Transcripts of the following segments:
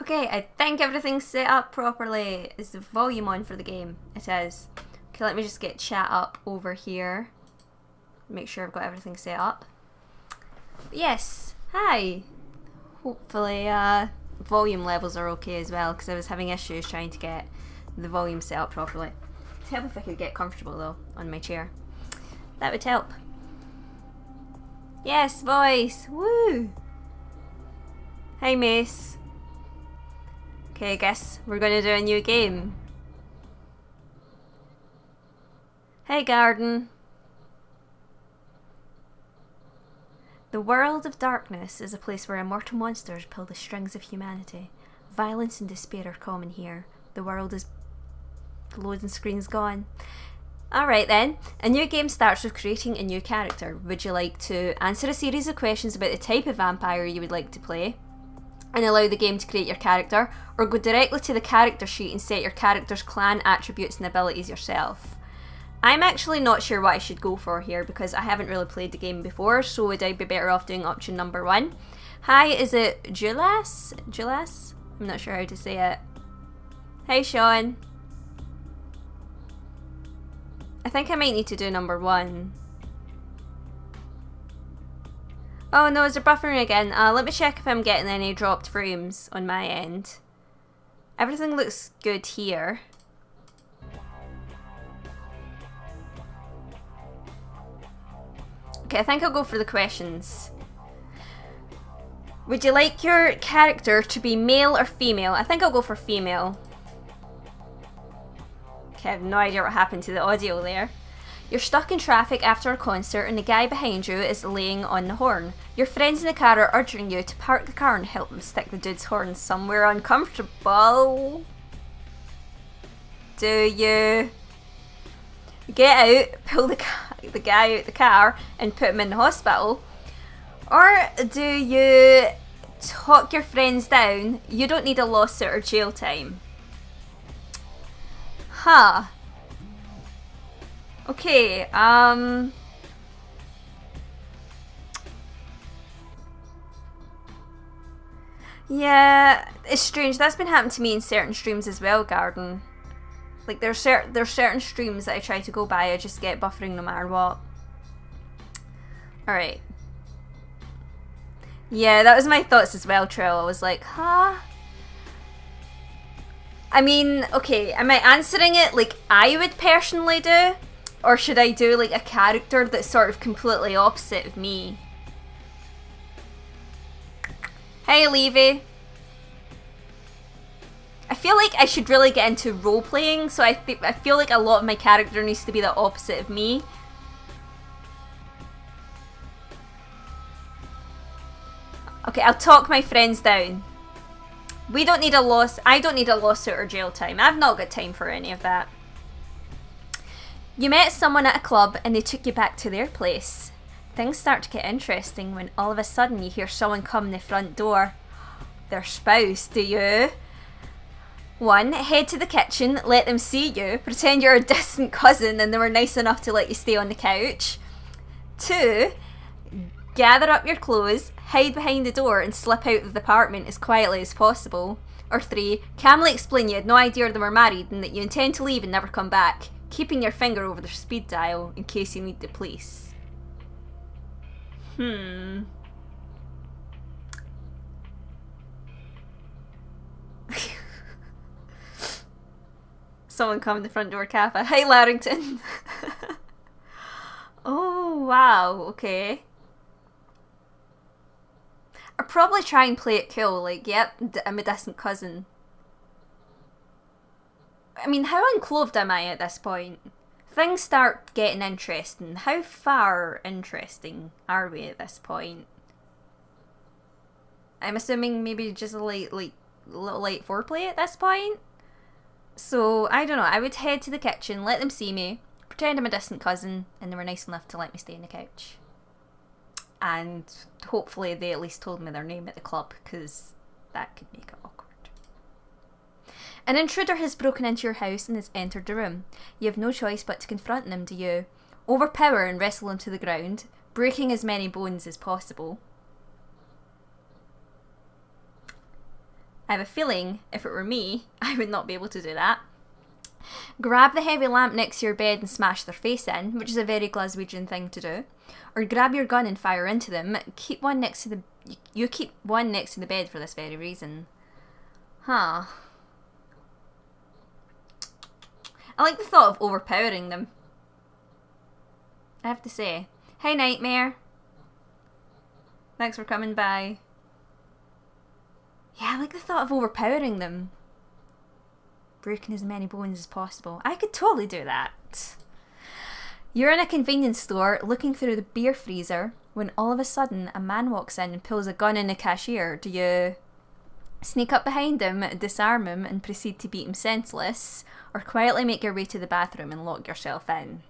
Okay, I think everything's set up properly. Is the volume on for the game? It is. Okay, let me just get chat up over here. Make sure I've got everything set up. But yes, hi. Hopefully volume levels are okay as well, because I was having issues trying to get the volume set up properly. It'd help if I could get comfortable though on my chair. That would help. Yes, voice. Woo! Hi, Mace. Okay, I guess we're going to do a new game. Hey, Garden. The world of darkness is a place where immortal monsters pull the strings of humanity. Violence and despair are common here. The world is... The loading screen's gone. Alright then, a new game starts with creating a new character. Would you like to answer a series of questions about the type of vampire you would like to play, and allow the game to create your character, or go directly to the character sheet and set your character's clan attributes and abilities yourself? I'm actually not sure what I should go for here because I haven't really played the game before, so would I be better off doing option number 1? Hi, is it Julas? Julas? I'm not sure how to say it. Hey, Sean. I think I might need to do number 1. Oh no, is it buffering again? Let me check if I'm getting any dropped frames on my end. Everything looks good here. Okay, I think I'll go for the questions. Would you like your character to be male or female? I think I'll go for female. Okay, I have no idea what happened to the audio there. You're stuck in traffic after a concert and the guy behind you is laying on the horn. Your friends in the car are urging you to park the car and help them stick the dude's horn somewhere uncomfortable. Do you get out, pull the guy out the car and put him in the hospital? Or do you talk your friends down? You don't need a lawsuit or jail time. Huh. Okay, yeah, it's strange. That's been happening to me in certain streams as well, Garden. Like, there's certain streams that I try to go by, I just get buffering no matter what. Alright. Yeah, that was my thoughts as well, Trill. I was like, huh? I mean, okay, am I answering it like I would personally do? Or should I do like a character that's sort of completely opposite of me? Hey, Levy. I feel like I should really get into role-playing, so I feel like a lot of my character needs to be the opposite of me. Okay, I'll talk my friends down. We don't need a I don't need a lawsuit or jail time. I've not got time for any of that. You met someone at a club and they took you back to their place. Things start to get interesting when all of a sudden you hear someone come in the front door. Their spouse, do you? 1. Head to the kitchen, let them see you, pretend you're a distant cousin and they were nice enough to let you stay on the couch. 2. Gather up your clothes, hide behind the door and slip out of the apartment as quietly as possible. Or 3. Calmly explain you had no idea they were married and that you intend to leave and never come back, keeping your finger over their speed dial in case you need the police. Someone come in the front door, Kappa. Hi, Larrington. Oh, wow, okay. I'll probably try and play it cool, like, yep, I'm a distant cousin. I mean, how unclothed am I at this point? Things start getting interesting. How far interesting are we at this point? I'm assuming maybe just a little light foreplay at this point? So, I don't know, I would head to the kitchen, let them see me, pretend I'm a distant cousin, and they were nice enough to let me stay on the couch. And hopefully they at least told me their name at the club, because that could make it awkward. An intruder has broken into your house and has entered the room. You have no choice but to confront them, do you? Overpower and wrestle him to the ground, breaking as many bones as possible. I have a feeling if it were me, I would not be able to do that. Grab the heavy lamp next to your bed and smash their face in, which is a very Glaswegian thing to do. Or grab your gun and fire into them. Keep one next to the... You keep one next to the bed for this very reason. Huh. I like the thought of overpowering them. I have to say. Hey, Nightmare. Thanks for coming by. Yeah, I like the thought of overpowering them. Breaking as many bones as possible. I could totally do that. You're in a convenience store looking through the beer freezer when all of a sudden a man walks in and pulls a gun in the cashier. Do you sneak up behind him, disarm him and proceed to beat him senseless, or quietly make your way to the bathroom and lock yourself in?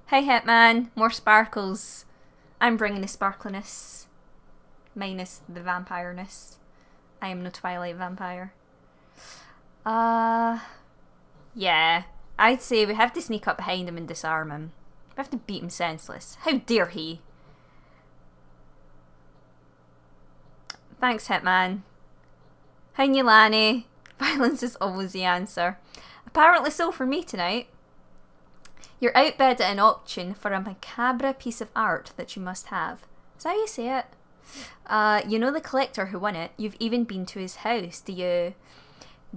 Hey Hitman, more sparkles. I'm bringing the sparkliness. Minus the vampireness. I am no Twilight vampire. Yeah. I'd say we have to sneak up behind him and disarm him. We have to beat him senseless. How dare he? Thanks, Hitman. Hi, Nilani. Violence is always the answer. Apparently so for me tonight. You're outbid at an auction for a macabre piece of art that you must have. Is that how you say it? You know the collector who won it. You've even been to his house. Do you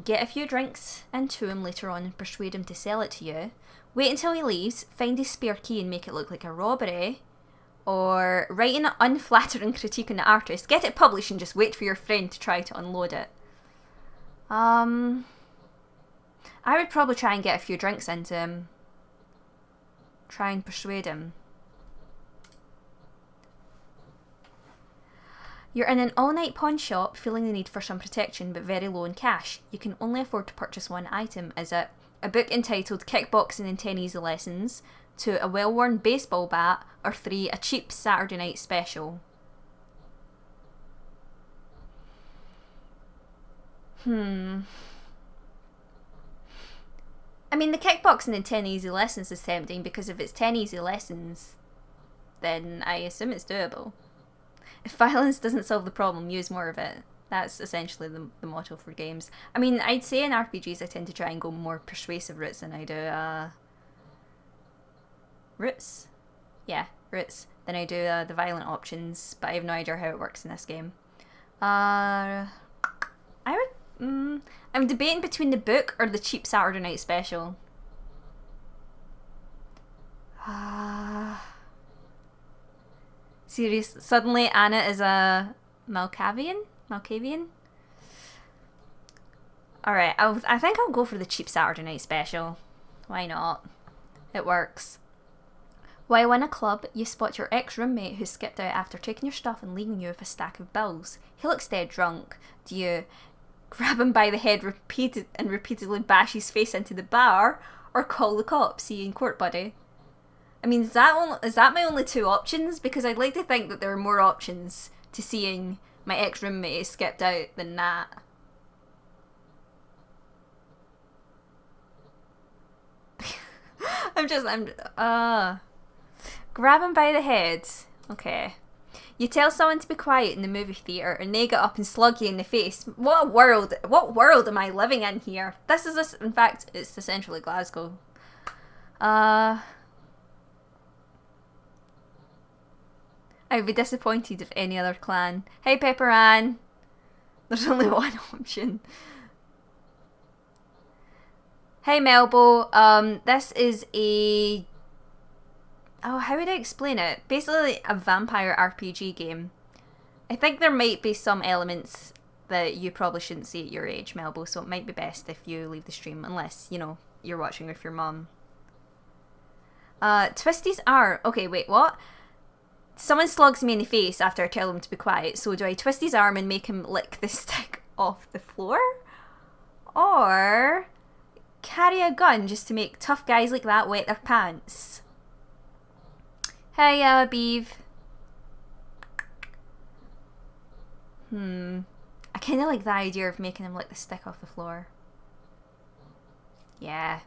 get a few drinks into him later on and persuade him to sell it to you? Wait until he leaves, find his spare key and make it look like a robbery? Or write an unflattering critique on the artist, get it published and just wait for your friend to try to unload it? I would probably try and get a few drinks into him. Try and persuade him. You're in an all-night pawn shop feeling the need for some protection but very low in cash. You can only afford to purchase one item. Is it a book entitled Kickboxing and 10 Easy Lessons, 2 a well-worn baseball bat, or 3 a cheap Saturday night special? I mean, the Kickboxing and 10 Easy Lessons is tempting because if it's 10 easy lessons, then I assume it's doable. If violence doesn't solve the problem, use more of it. That's essentially the motto for games. I mean, I'd say in RPGs I tend to try and go more persuasive routes than I do, routes? Yeah, routes. Than I do the violent options, but I have no idea how it works in this game. I'm debating between the book or the cheap Saturday night special. Serious. Suddenly Anna is a Malkavian? Alright, I think I'll go for the cheap Saturday night special. Why not? It works. While in a club, you spot your ex-roommate who skipped out after taking your stuff and leaving you with a stack of bills. He looks dead drunk. Do you grab him by the head repeatedly bash his face into the bar, or call the cops? See you in court, buddy? I mean, is that my only 2 options? Because I'd like to think that there are more options to seeing my ex-roommate skipped out than that. Grab him by the head. Okay. You tell someone to be quiet in the movie theatre and they get up and slug you in the face. What world am I living in here? In fact, it's essentially Glasgow. I'd be disappointed if any other clan. Hey Pepper Ann. There's only one option. Hey Melbo. This is a... Oh, how would I explain it? Basically a vampire RPG game. I think there might be some elements that you probably shouldn't see at your age, Melbo, so it might be best if you leave the stream, unless, you know, you're watching with your mum. Twisty's arm. Okay, wait, what? Someone slugs me in the face after I tell him to be quiet, so do I twist his arm and make him lick the stick off the floor? Or carry a gun just to make tough guys like that wet their pants? Hey, Beeve. I kind of like the idea of making him lick the stick off the floor. Yeah.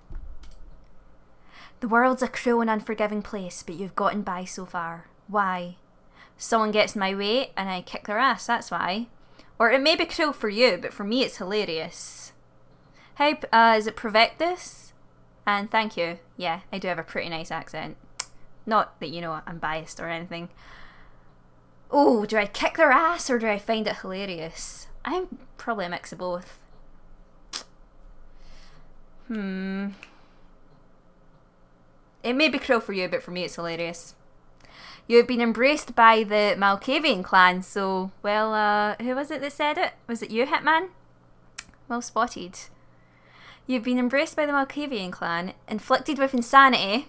The world's a cruel and unforgiving place, but you've gotten by so far. Why? Someone gets in my way and I kick their ass, that's why. Or it may be cruel for you, but for me it's hilarious. Hey, is it Provectus? And thank you. Yeah, I do have a pretty nice accent. Not that, you know, I'm biased or anything. Oh, do I kick their ass or do I find it hilarious? I'm probably a mix of both. It may be cruel for you, but for me it's hilarious. You have been embraced by the Malkavian clan, so, well, who was it that said it? Was it you, Hitman? Well spotted. You've been embraced by the Malkavian clan, inflicted with insanity.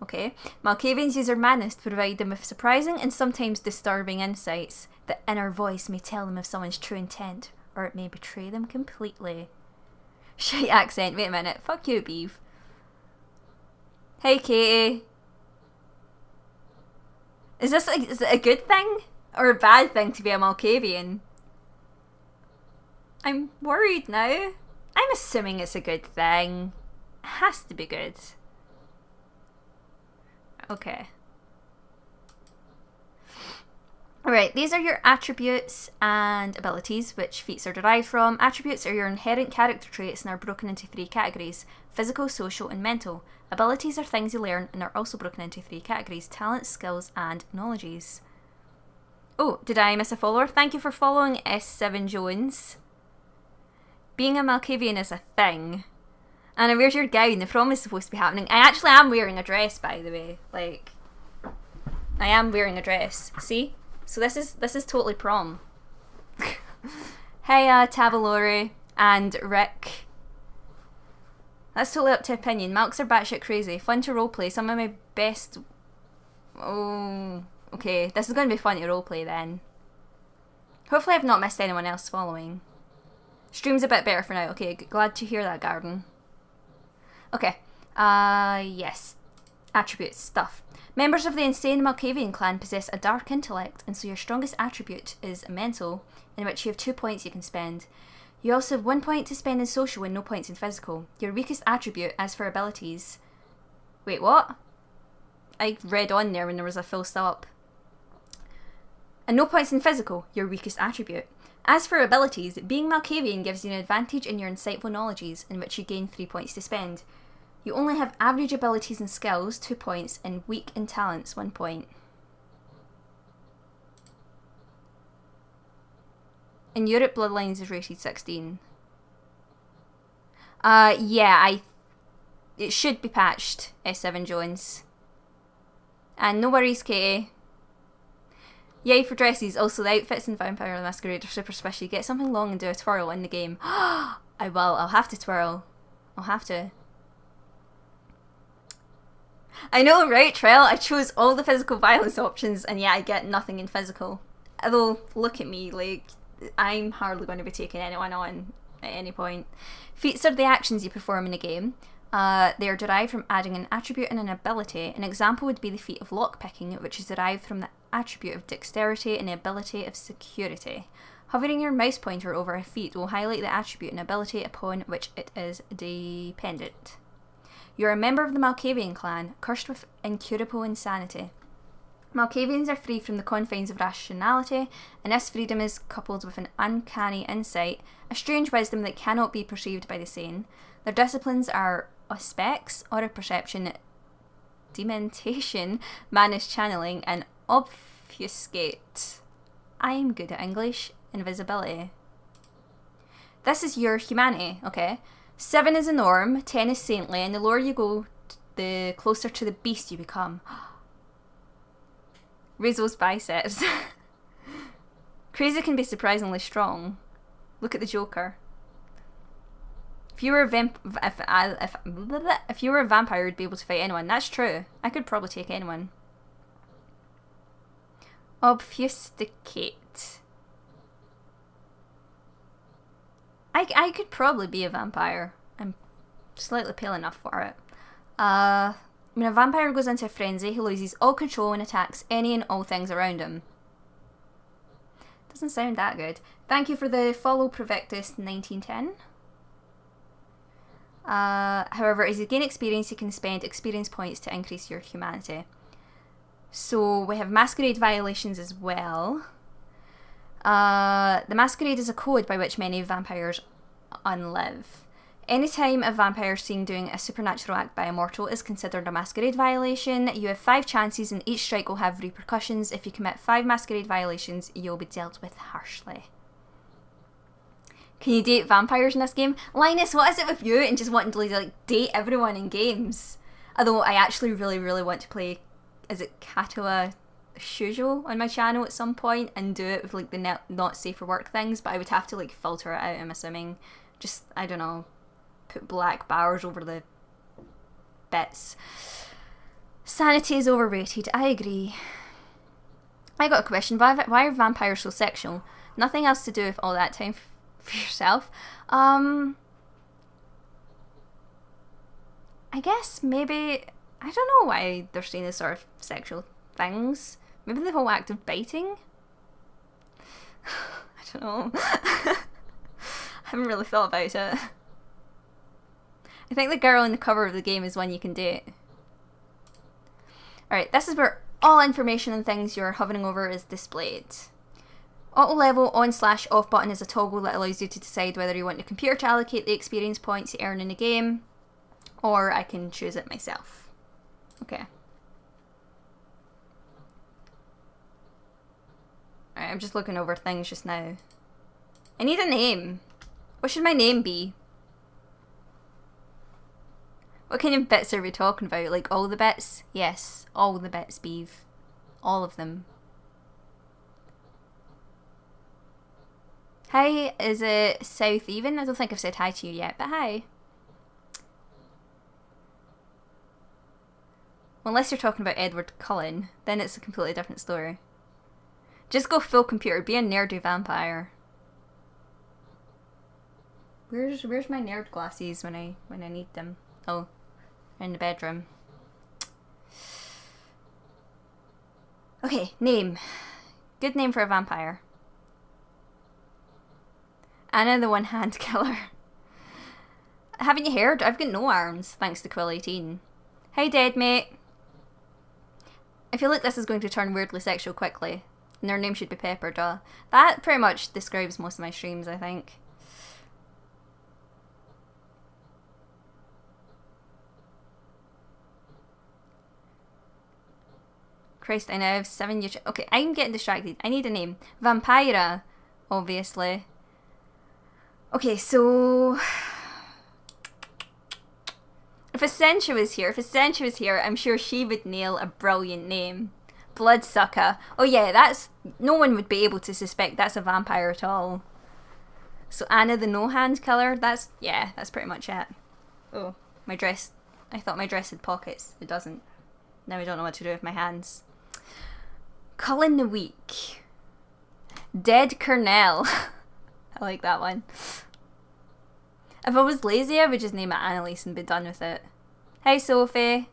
Okay. Malkavians use their madness to provide them with surprising and sometimes disturbing insights. The inner voice may tell them of someone's true intent, or it may betray them completely. Shite accent, wait a minute. Fuck you, Beeve. Hey, Katie. Is it a good thing or a bad thing to be a Malkavian? I'm worried now. I'm assuming it's a good thing. It has to be good. Okay. Alright, these are your attributes and abilities, which feats are derived from. Attributes are your inherent character traits and are broken into 3 categories: physical, social, and mental. Abilities are things you learn and are also broken into 3 categories: talents, skills, and knowledges. Oh, did I miss a follower? Thank you for following S7 Jones. Being a Malkavian is a thing. Anna, where's your gown? The prom is supposed to be happening. I actually am wearing a dress, by the way. Like, I am wearing a dress. See? So this is totally prom. Hey, Tavalori and Rick. That's totally up to opinion. Malks are batshit crazy. Fun to roleplay. Some of my best... Oh, okay. This is going to be fun to roleplay then. Hopefully I've not missed anyone else following. Stream's a bit better for now. Okay, glad to hear that, Garden. Okay. Yes. Attributes, stuff. Members of the insane Malkavian clan possess a dark intellect, and so your strongest attribute is mental, in which you have 2 points you can spend. You also have 1 point to spend in social and no points in physical. Your weakest attribute, as for abilities... Wait, what? I read on there when there was a full stop. And no points in physical, your weakest attribute. As for abilities, being Malkavian gives you an advantage in your insightful knowledges, in which you gain 3 points to spend. You only have average abilities and skills, 2 points, and weak in talents, 1 point. In Europe, Bloodlines is rated 16. Yeah, it should be patched, S7 Jones. And no worries, Katie. Yay for dresses. Also, the outfits in Vampire the Masquerade are super swishy. Get something long and do a twirl in the game. I will. I'll have to twirl. I'll have to. I know, right, Trail? I chose all the physical violence options and yet I get nothing in physical. Although, look at me, like, I'm hardly going to be taking anyone on at any point. Feats are the actions you perform in a game. They are derived from adding an attribute and an ability. An example would be the feat of lockpicking, which is derived from the attribute of dexterity and the ability of security. Hovering your mouse pointer over a feat will highlight the attribute and ability upon which it is dependent. You're a member of the Malkavian clan, cursed with incurable insanity. Malkavians are free from the confines of rationality, and this freedom is coupled with an uncanny insight, a strange wisdom that cannot be perceived by the sane. Their disciplines are auspex, aura perception, dementation, managed channeling, and obfuscate. I'm good at English. Invisibility. This is your humanity, okay? 7 is a norm, 10 is saintly, and the lower you go, the closer to the beast you become. Raise those biceps. Crazy can be surprisingly strong. Look at the Joker. If you were a if you were a vampire, you'd be able to fight anyone. That's true. I could probably take anyone. Obfuscate. I could probably be a vampire. I'm slightly pale enough for it. When a vampire goes into a frenzy, he loses all control and attacks any and all things around him. Doesn't sound that good. Thank you for the follow, Provectus 1910. However, as you gain experience, you can spend experience points to increase your humanity. So we have Masquerade violations as well. The Masquerade is a code by which many vampires unlive. Anytime a vampire seen doing a supernatural act by a mortal is considered a Masquerade violation. You have 5 chances and each strike will have repercussions. If you commit 5 Masquerade violations, you'll be dealt with harshly. Can you date vampires in this game? Linus, what is it with you and just wanting to like date everyone in games? Although I actually really, really want to play, is it CK2 Shujo on my channel at some point and do it with like the not safe for work things, but I would have to like filter it out, I'm assuming. Just, I don't know, put black bars over the bits. Sanity is overrated, I agree. I got a question, why are vampires so sexual? Nothing else to do with all that time for yourself. I guess maybe, I don't know why they're saying this sort of sexual things. Maybe the whole act of biting? I don't know. I haven't really thought about it. I think the girl in the cover of the game is one you can date. Alright, this is where all information and things you're hovering over is displayed. Auto level on/off button is a toggle that allows you to decide whether you want the computer to allocate the experience points you earn in the game, or I can choose it myself. Okay. Alright, I'm just looking over things just now. I need a name. What should my name be? What kind of bits are we talking about? Like all the bits? Yes, all the bits, Beeve. All of them. Hi, is it South Even? I don't think I've said hi to you yet, but hi. Well, unless you're talking about Edward Cullen, then it's a completely different story. Just go full computer, be a nerdy vampire. Where's my nerd glasses when I need them? Oh, in the bedroom. Okay, name. Good name for a vampire. Anna the One-Hand Killer. Haven't you heard? I've got no arms, thanks to Quill18. Hey, dead mate. I feel like this is going to turn weirdly sexual quickly, and their name should be Pepper, duh. That pretty much describes most of my streams, I think. Christ, I now have 7 years. Okay, I'm getting distracted. I need a name. Vampira, obviously. Okay, so if Essentia was here, I'm sure she would nail a brilliant name. Bloodsucker. Oh yeah, that's, no one would be able to suspect that's a vampire at all. So Anna the No-Hand Killer, that's pretty much it. Oh, my dress. I thought my dress had pockets. It doesn't. Now I don't know what to do with my hands. Cullen the Weak. Dead Cornell. I like that one. If I was lazy, I would just name it Annalise and be done with it. Hey, Sophie.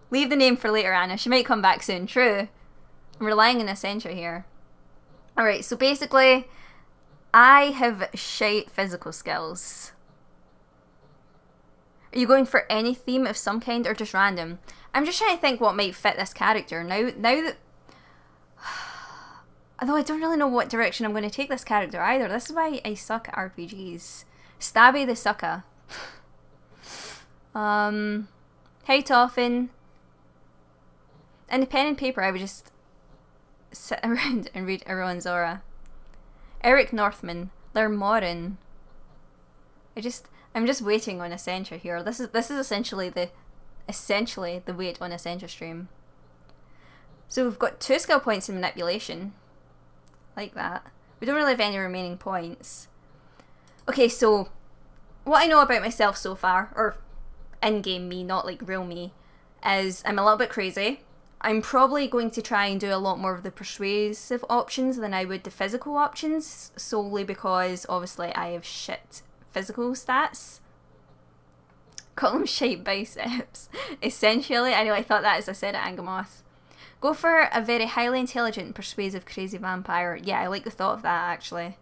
Leave the name for later, Anna. She might come back soon. True. I'm relying on Essentia here. Alright, so basically, I have shite physical skills. Are you going for any theme of some kind or just random? I'm just trying to think what might fit this character. Now that... Although I don't really know what direction I'm going to take this character either. This is why I suck at RPGs. Stabby the Sucker. Hey Toffin. In the pen and paper I would just sit around and read everyone's aura. Eric Northman. Lermorin. I'm just waiting on Essentia here. This is essentially the wait on Essentia stream. So we've got 2 skill points in manipulation. Like that. We don't really have any remaining points. Okay, so what I know about myself so far, or in-game me, not like real me, is I'm a little bit crazy. I'm probably going to try and do a lot more of the persuasive options than I would the physical options, solely because obviously I have shit physical stats. Call them shite biceps. Essentially, I know I thought that as I said at Angamoth. Go for a very highly intelligent, persuasive, crazy vampire. Yeah, I like the thought of that, actually.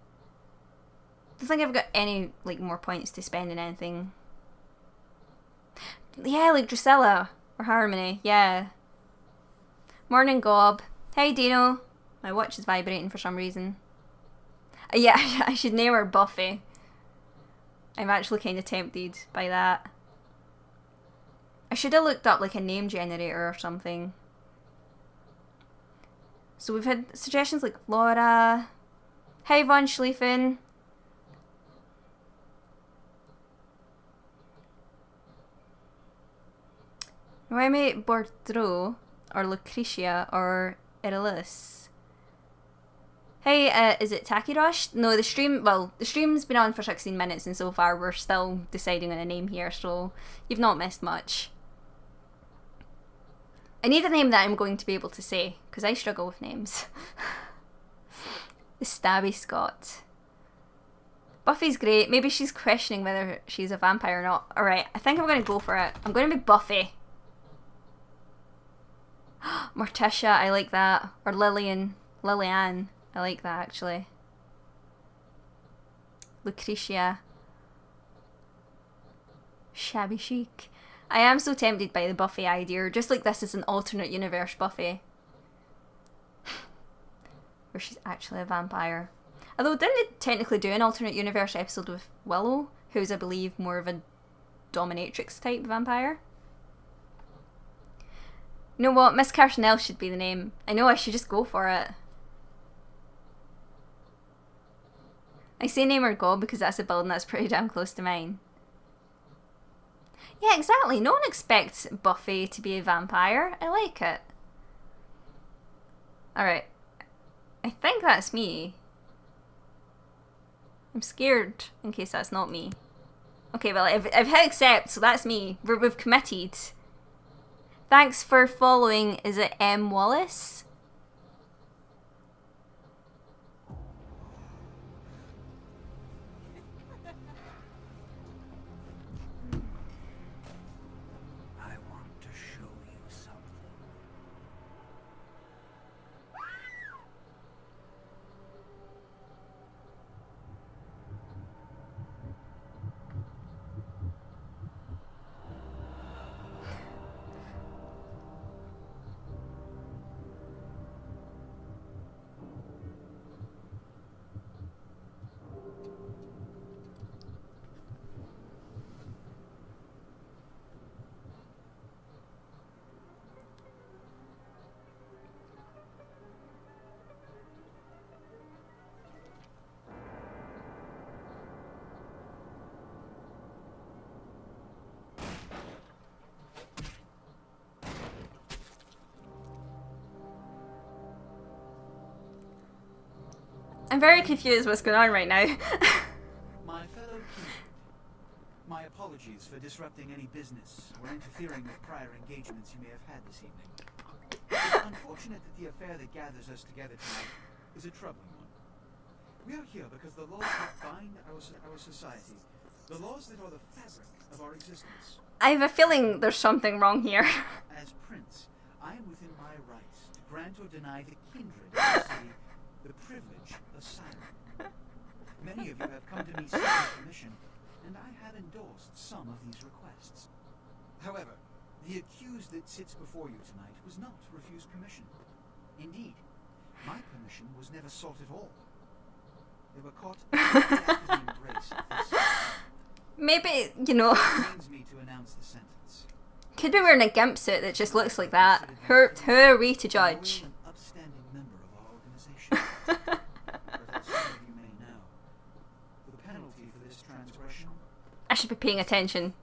don't think I've got any like more points to spend in anything. Yeah, like Drusilla or Harmony. Yeah. Morning, Gob. Hey, Dino. My watch is vibrating for some reason. Yeah, I should name her Buffy. I'm actually kind of tempted by that. I should have looked up like a name generator or something. So we've had suggestions like Laura. Hey, Von Schlieffen. Noemi Bordeaux or Lucretia or Irilus. Hey, is it Takirosh? No, the stream's been on for 16 minutes and so far we're still deciding on a name here, so you've not missed much. I need a name that I'm going to be able to say, because I struggle with names. The Stabby Scott. Buffy's great. Maybe she's questioning whether she's a vampire or not. Alright, I think I'm going to go for it. I'm going to be Buffy. Morticia, I like that. Or Lillian. Lillian. I like that, actually. Lucretia. Shabby chic. I am so tempted by the Buffy idea. Just like this is an alternate universe Buffy. Where she's actually a vampire. Although, didn't it technically do an alternate universe episode with Willow? Who's, I believe, more of a dominatrix type vampire? You know what? MsCarsonelle should be the name. I know, I should just go for it. I say name her God because that's a building that's pretty damn close to mine. Yeah, exactly. No one expects Buffy to be a vampire. I like it. Alright. I think that's me. I'm scared in case that's not me. Okay, well, I've hit accept, so that's me. We've committed. Thanks for following. Is it M. Wallace? I'm very confused what's going on right now. My fellow king, my apologies for disrupting any business or interfering with prior engagements you may have had this evening. It's unfortunate that the affair that gathers us together tonight is a troubling one. We are here because the laws that bind our society, the laws that are the fabric of our existence. I have a feeling there's something wrong here. As prince, I am within my rights to grant or deny the kindred of the city the privilege of silence. Many of you have come to me seeking permission, and I have endorsed some of these requests. However, the accused that sits before you tonight was not refused permission. Indeed, my permission was never sought at all. They were caught after the embrace of this. Maybe, you know, Brings me to announce the sentence. could be wearing a gimp suit that just looks like that. Who are we to judge? An upstanding member of our organization. As some of you may know, the penalty for this transgression. I should be paying attention.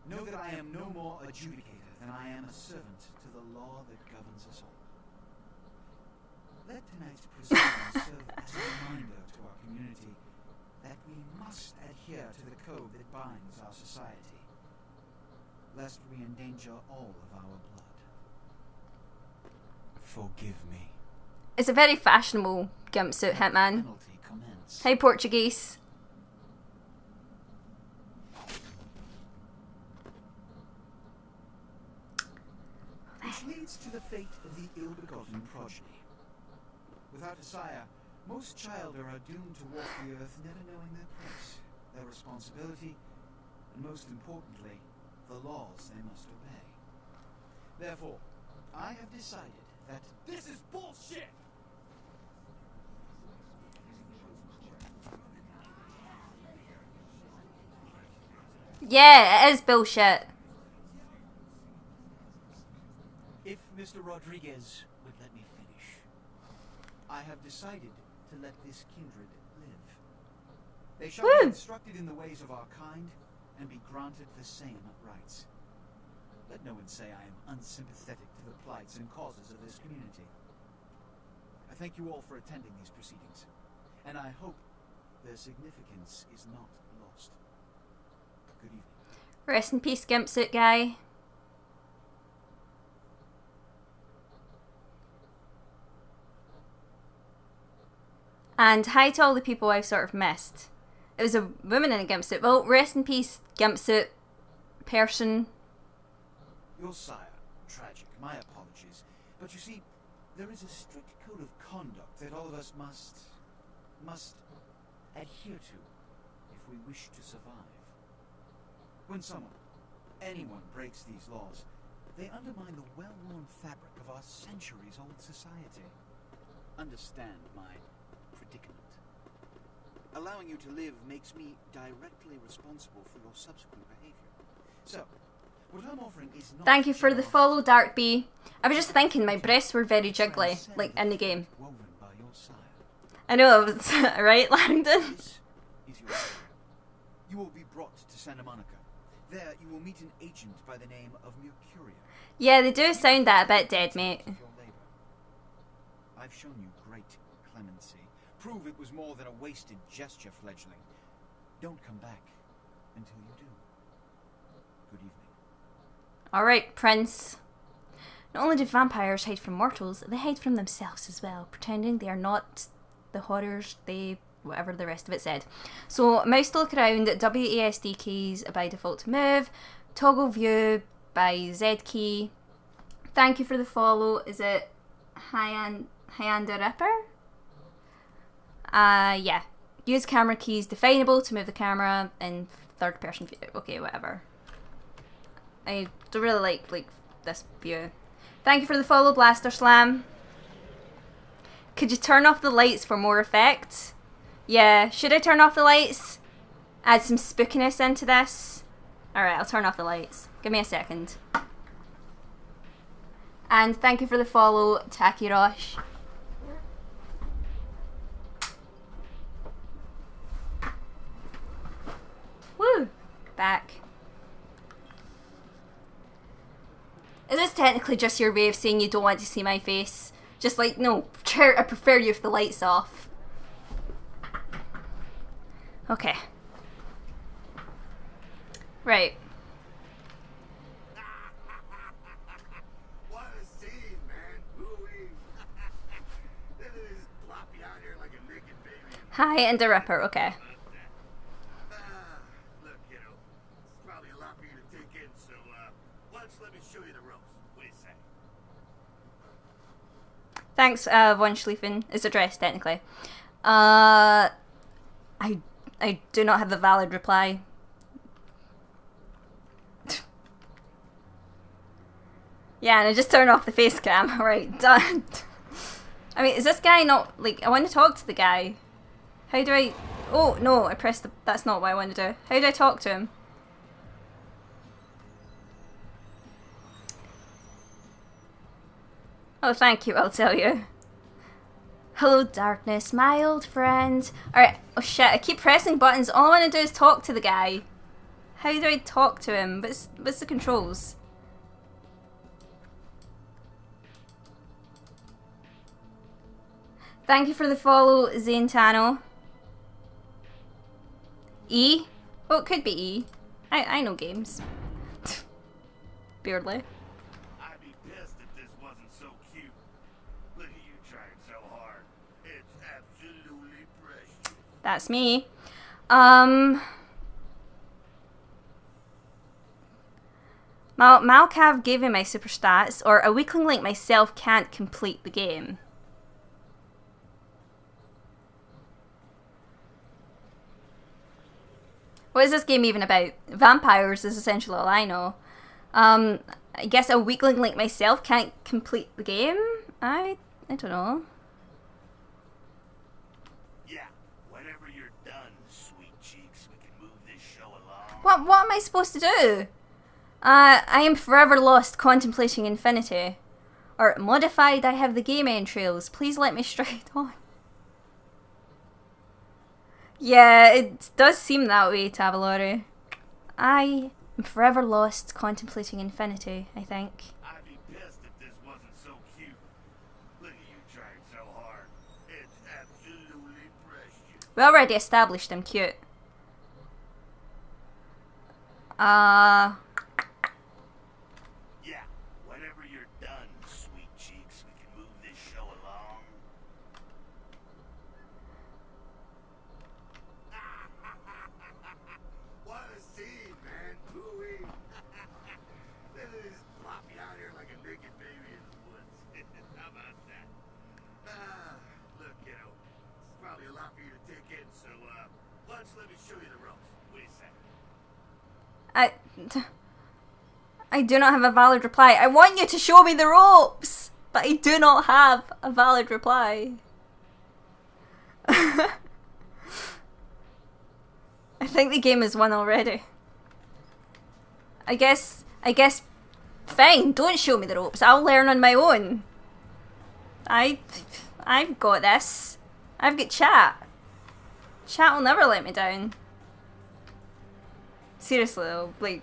Know that I am no more adjudicator than I am a servant to the law that governs us all. Let tonight's proceedings serve as a reminder to our community that we must adhere to the code that binds our society, lest we endanger all of our blood. Forgive me. It's a very fashionable gimp suit, Hitman. Penalty commence. Hi, Portuguese. Which leads to the fate of the ill-begotten progeny. Without a sire, Most children are doomed to walk the earth never knowing their place, their responsibility, and most importantly, the laws they must obey. Therefore, I have decided that this is bullshit! Yeah, it is bullshit. If Mr. Rodriguez would let me finish, I have decided to let this kindred live. They shall be instructed in the ways of our kind and be granted the same rights. Let no one say I am unsympathetic to the plights and causes of this community. I thank you all for attending these proceedings, and I hope their significance is not lost. Good evening. Rest in peace, gimp suit guy. And hi to all the people I've sort of missed. It was a woman in a gimp suit. Well, rest in peace, gimp suit person. Your sire, tragic. My apologies. But you see, there is a strict code of conduct that all of us must adhere to if we wish to survive. When anyone breaks these laws, they undermine the well-worn fabric of our centuries-old society. Understand my predicament. Allowing you to live makes me directly responsible for your subsequent behavior. So, what I'm offering is not... Thank you for the follow, Dark B. I was just thinking my breasts were very jiggly, like in the game. Woven by your sire. I know, I was right, Langdon? This is your area. You will be brought to Santa Monica. There you will meet an agent by the name of Mercuria. Yeah, they do sound that a bit dead, mate. I've shown you great clemency. Prove it was more than a wasted gesture, fledgling. Don't come back until you do. Good evening. Alright, Prince. Not only do vampires hide from mortals, they hide from themselves as well, pretending they are not the horrors they... whatever the rest of it said. So, mouse to look around, WASD keys by default to move, toggle view by Z key. Thank you for the follow. Is it Hyanda Ripper? Yeah. Use camera keys definable to move the camera in third person view. Okay, whatever. I don't really like this view. Thank you for the follow, Blaster Slam. Could you turn off the lights for more effect? Yeah, should I turn off the lights? Add some spookiness into this? Alright, I'll turn off the lights. Give me a second. And thank you for the follow, Takirosh. Woo! Back. Is this technically just your way of saying you don't want to see my face? Just like, no, I prefer you if the light's off. Okay. Right. What a scene, man. Ooh-wee. Look at this floppy out here like a naked baby. Hi, and the Ripper, okay. Look, you know, it's probably a lot for you to take in, so, why don't you let me show you the ropes? What do you say? Thanks, Von Schlieffen. It's addressed, technically. I do not have a valid reply. Yeah, and I just turned off the face cam. Right, done. I mean, is this guy not, like, I want to talk to the guy. How do I... Oh, no, I pressed the... That's not what I want to do. How do I talk to him? Oh, thank you, I'll tell you. Hello, darkness, my old friend. Alright, oh shit, I keep pressing buttons. All I want to do is talk to the guy. How do I talk to him? What's the controls? Thank you for the follow, Zantano. E? Oh, it could be E. I know games. Weirdly. I'd be pissed if this wasn't so cute. Look at you trying so hard. It's absolutely precious. That's me. Malcav gave me my super stats, or a weakling like myself can't complete the game. What is this game even about? Vampires is essentially all I know. I guess a weakling like myself can't complete the game? I don't know. Yeah, whenever you're done, sweet cheeks, we can move this show along. What am I supposed to do? I am forever lost contemplating infinity. Or modified, I have the game entrails. Please let me stride on. Yeah, it does seem that way, Tabalori. I am forever lost contemplating infinity, I think. I'd be pissed if this wasn't so cute. Look at you trying so hard. It's absolutely precious. We already established I'm cute. Yeah, whenever you're done, sweet cheeks, we can move this show along. What a scene, man. Ooh-wee. Look at this plop you out here like a naked baby in the woods. How about that? Look, kiddo, it's probably a lot for you to take in, so, let's let me show you the ropes. Wait a second. I do not have a valid reply. I want you to show me the ropes, but I do not have a valid reply. I think the game is won already. I guess, fine, don't show me the ropes. I'll learn on my own. I've got this. I've got chat. Chat will never let me down. Seriously though, like,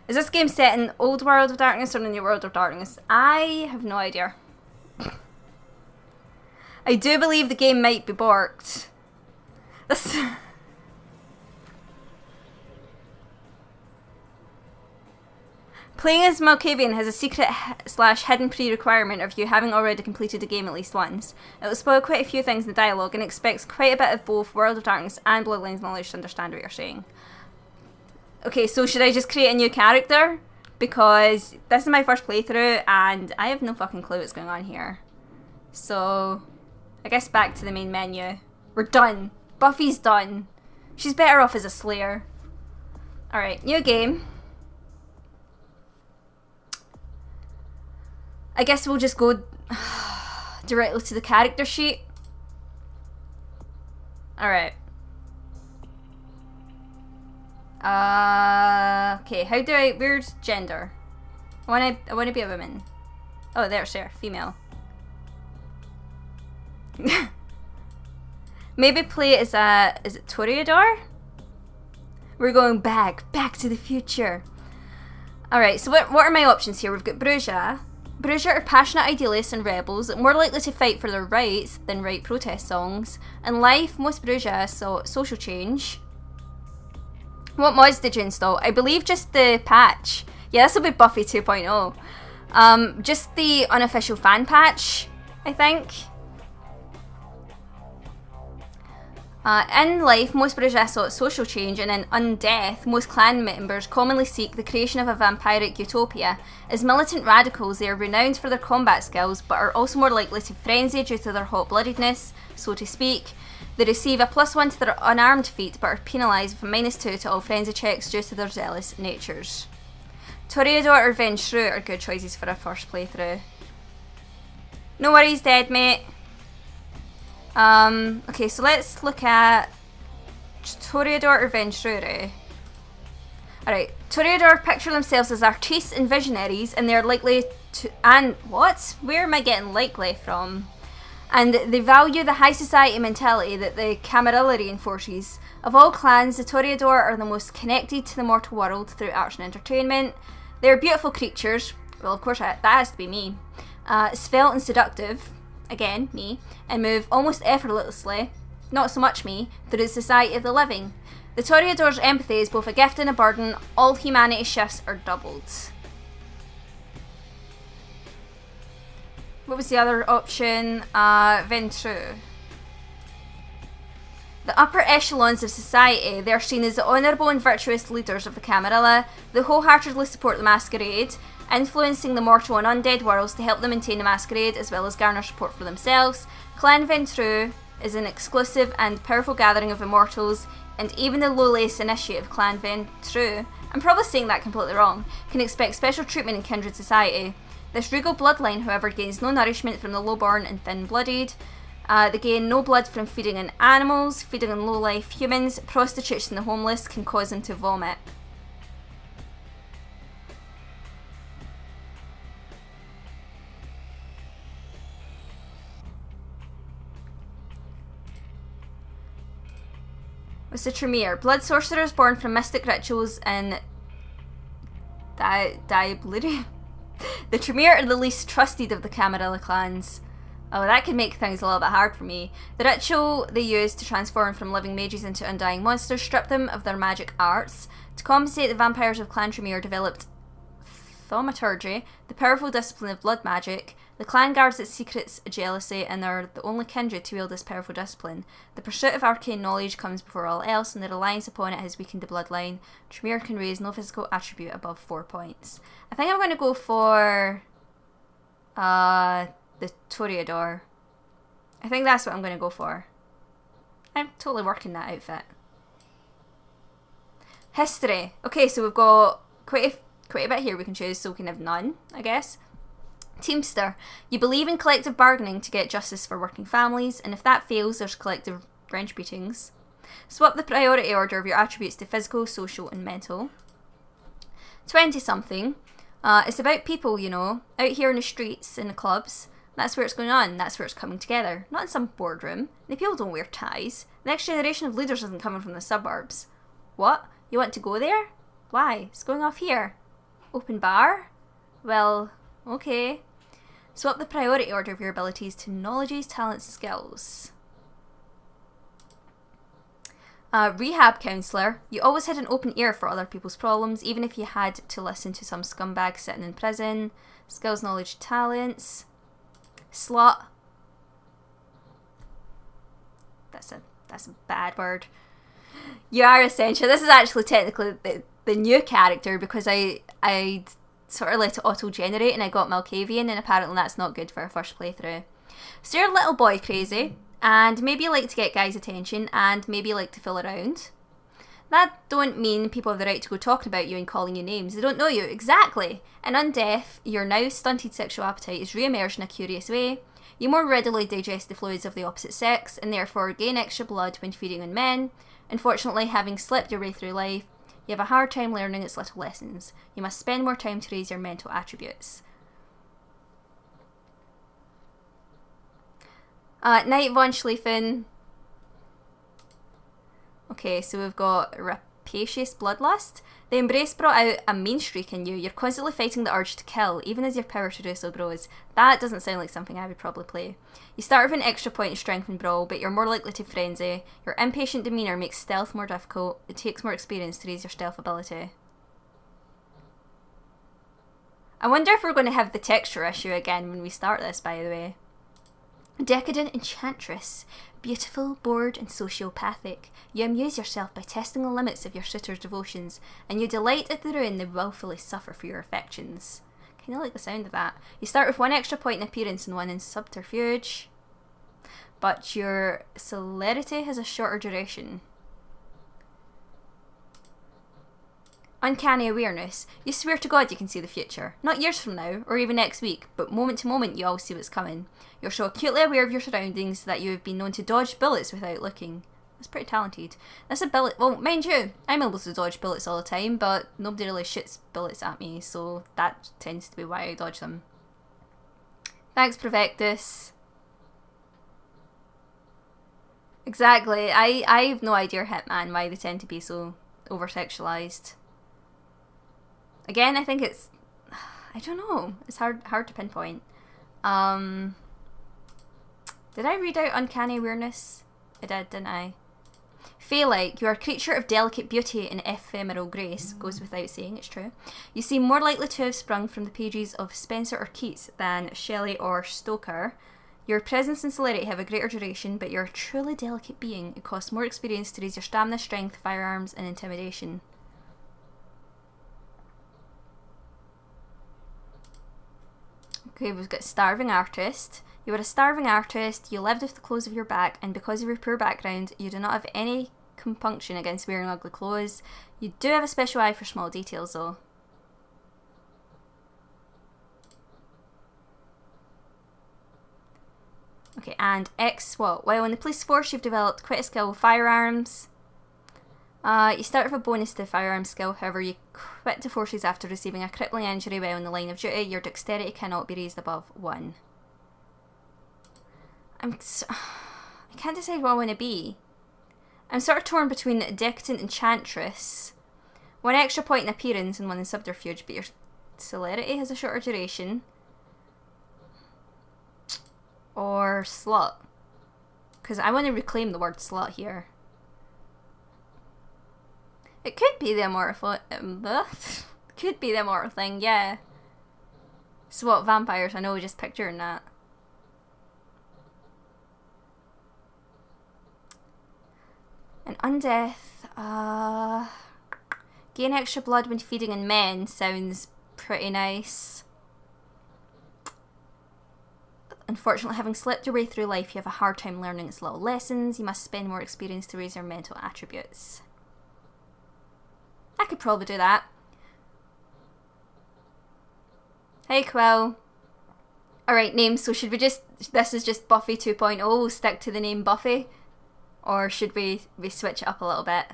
is this game set in old World of Darkness or the new World of Darkness? I have no idea. I do believe the game might be borked. This Playing as Malkavian has a secret/hidden pre-requirement of you having already completed the game at least once. It will spoil quite a few things in the dialogue and expects quite a bit of both World of Darkness and Bloodlines knowledge to understand what you're saying. Okay, so should I just create a new character? Because this is my first playthrough and I have no fucking clue what's going on here. So, I guess back to the main menu. We're done. Buffy's done. She's better off as a slayer. Alright, new game. I guess we'll just go directly to the character sheet. Alright. Okay, how do I, where's gender? I wanna be a woman. Oh, there's her, female. Maybe play as a, is it Toreador? We're going back to the future. Alright, so what are my options here? We've got Bruja. Bruja are passionate idealists and rebels, more likely to fight for their rights than write protest songs. In life, most Bruja saw social change. What mods did you install? I believe just the patch. Yeah, this will be Buffy 2.0. Just the unofficial fan patch, I think. In life, most Bruja sought social change, and in Undeath, most clan members commonly seek the creation of a vampiric utopia. As militant radicals, they are renowned for their combat skills, but are also more likely to frenzy due to their hot-bloodedness, so to speak. They receive a +1 to their unarmed feat, but are penalised with a -2 to all frenzy checks due to their zealous natures. Toreador or Ventrue are good choices for a first playthrough. No worries, dead mate. Okay, so let's look at Toreador or Ventrue. Alright, Toreador picture themselves as artistes and visionaries, and they're likely to, and what? Where am I getting likely from? And they value the high society mentality that the Camarilla reinforces. Of all clans, the Toreador are the most connected to the mortal world through arts and entertainment. They're beautiful creatures, well of course that has to be me, svelte and seductive, again, me, and move almost effortlessly, not so much me, through the society of the living. The Toreador's empathy is both a gift and a burden. All humanity shifts are doubled. What was the other option? Ventrue. The upper echelons of society, they are seen as the honourable and virtuous leaders of the Camarilla. They wholeheartedly support the Masquerade, influencing the mortal and undead worlds to help them maintain the Masquerade as well as garner support for themselves. Clan Ventrue is an exclusive and powerful gathering of immortals, and even the lowliest initiate of Clan Ventrue, I'm probably saying that completely wrong, can expect special treatment in kindred society. This regal bloodline, however, gains no nourishment from the lowborn and thin-blooded. They gain no blood from feeding on animals, feeding on low-life humans, prostitutes and the homeless can cause them to vomit. What's the Tremere? Blood sorcerers born from mystic rituals and Diableria. The Tremere are the least trusted of the Camarilla clans. Oh, that could make things a little bit hard for me. The ritual they use to transform from living mages into undying monsters stripped them of their magic arts. To compensate, the vampires of Clan Tremere developed thaumaturgy, the powerful discipline of blood magic. The clan guards its secrets jealousy and are the only kindred to wield this powerful discipline. The pursuit of arcane knowledge comes before all else, and the reliance upon it has weakened the bloodline. Tremere can raise no physical attribute above 4 points. I think I'm going to go for the Toreador. I think that's what I'm going to go for. I'm totally working that outfit. History. Okay, so we've got quite a bit here we can choose, so we can have none, I guess. Teamster. You believe in collective bargaining to get justice for working families, and if that fails, there's collective wrench beatings. Swap the priority order of your attributes to physical, social, and mental. 20-something. It's about people, you know, out here in the streets, in the clubs. That's where it's going on, that's where it's coming together. Not in some boardroom. The people don't wear ties. The next generation of leaders isn't coming from the suburbs. What? You want to go there? Why? It's going off here. Open bar? Well, okay. Swap the priority order of your abilities to knowledges, talents, skills. Rehab counsellor. You always had an open ear for other people's problems, even if you had to listen to some scumbag sitting in prison. Skills, knowledge, talents. Slut. That's a bad word. You are essential. This is actually technically the new character because I sort of let it auto-generate and I got Malkavian, and apparently that's not good for a first playthrough. So you're a little boy crazy, and maybe you like to get guys' attention, and maybe you like to fool around. That don't mean people have the right to go talking about you and calling you names. They don't know you. Exactly. And undeaf, your now stunted sexual appetite is re-emerged in a curious way. You more readily digest the fluids of the opposite sex, and therefore gain extra blood when feeding on men. Unfortunately, having slipped your way through life, you have a hard time learning its little lessons. You must spend more time to raise your mental attributes. Night von Schlieffen. Okay, so we've got Rapacious Bloodlust. The embrace brought out a mean streak in you. You're constantly fighting the urge to kill, even as your power to do so grows. That doesn't sound like something I would probably play. You start with an extra point in strength and brawl, but you're more likely to frenzy. Your impatient demeanour makes stealth more difficult. It takes more experience to raise your stealth ability. I wonder if we're going to have the texture issue again when we start this, by the way. Decadent Enchantress. Beautiful, bored, and sociopathic. You amuse yourself by testing the limits of your suitor's devotions, and you delight at the ruin they willfully suffer for your affections. Kinda like the sound of that. You start with 1 extra point in appearance and 1 in subterfuge, but your celerity has a shorter duration. Uncanny awareness. You swear to God you can see the future. Not years from now, or even next week, but moment to moment you all see what's coming. You're so acutely aware of your surroundings that you have been known to dodge bullets without looking. That's pretty talented. This ability, well, mind you, I'm able to dodge bullets all the time, but nobody really shoots bullets at me, so that tends to be why I dodge them. Thanks, Provectus. Exactly. I have no idea, Hitman, why they tend to be so over-sexualized. Again, I think it's, I don't know, it's hard to pinpoint. Did I read out Uncanny Awareness? I did, didn't I? Fey-like, you are a creature of delicate beauty and ephemeral grace, goes without saying, it's true. You seem more likely to have sprung from the pages of Spencer or Keats than Shelley or Stoker. Your presence and celerity have a greater duration, but you're a truly delicate being. It costs more experience to raise your stamina, strength, firearms, and intimidation. Okay, we've got Starving Artist. You are a starving artist, you lived with the clothes of your back, and because of your poor background, you do not have any compunction against wearing ugly clothes. You do have a special eye for small details though. Okay, and X what? While in the police force you've developed quite a skill with firearms. You start with a bonus to firearms skill, however you quit the forces after receiving a crippling injury while in the line of duty. Your dexterity cannot be raised above 1. I can't decide what I want to be. I'm sort of torn between Decadent Enchantress, 1 extra point in appearance and 1 in subterfuge, but your celerity has a shorter duration. Or slut. Because I want to reclaim the word slut here. It could be the immortal could be the immortal thing, yeah. So what, vampires? I know, just picturing that. An undeath, gain extra blood when feeding on men sounds pretty nice. Unfortunately, having slipped your way through life, you have a hard time learning its little lessons. You must spend more experience to raise your mental attributes. I could probably do that. Hey, Quill. Alright, names. So should we just... This is just Buffy 2.0. We'll stick to the name Buffy. Or should we switch it up a little bit?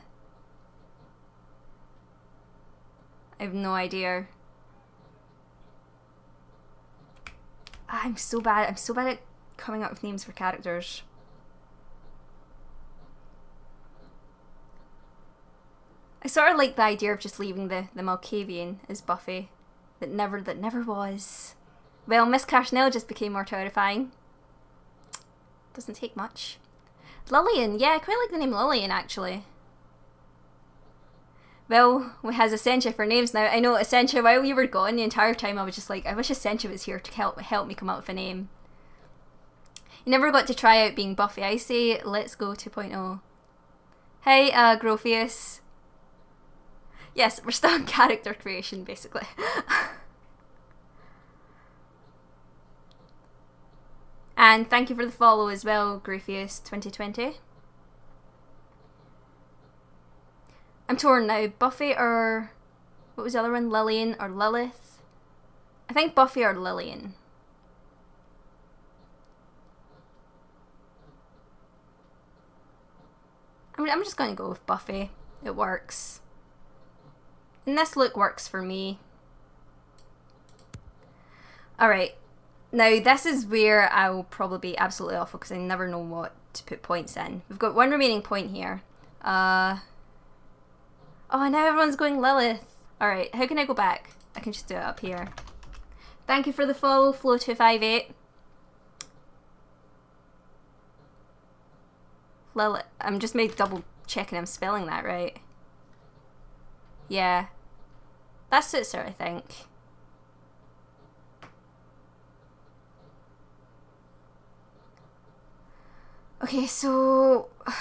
I have no idea. I'm so bad at coming up with names for characters. I sort of like the idea of just leaving the Malkavian as Buffy. That never was. Well, MsCarsonelle just became more terrifying. Doesn't take much. Lillian, yeah, I quite like the name Lillian actually. Well, we has Essentia for names now. I know, Essentia, while you were gone the entire time I was just like, I wish Essentia was here to help me come up with a name. You never got to try out being Buffy. I say, let's go 2.0. Hey, Grophius. Yes, we're still in character creation, basically. And thank you for the follow as well, Grophius2020. I'm torn now. Buffy or... What was the other one? Lillian or Lilith? I think Buffy or Lillian. I'm just going to go with Buffy. It works. And this look works for me. Alright. Now this is where I will probably be absolutely awful because I never know what to put points in. We've got 1 remaining point here. Oh, now everyone's going Lilith. Alright, how can I go back? I can just do it up here. Thank you for the follow, Flo258. Lilith. I'm just double checking I'm spelling that right. Yeah. That suits her, I think. Okay, so... I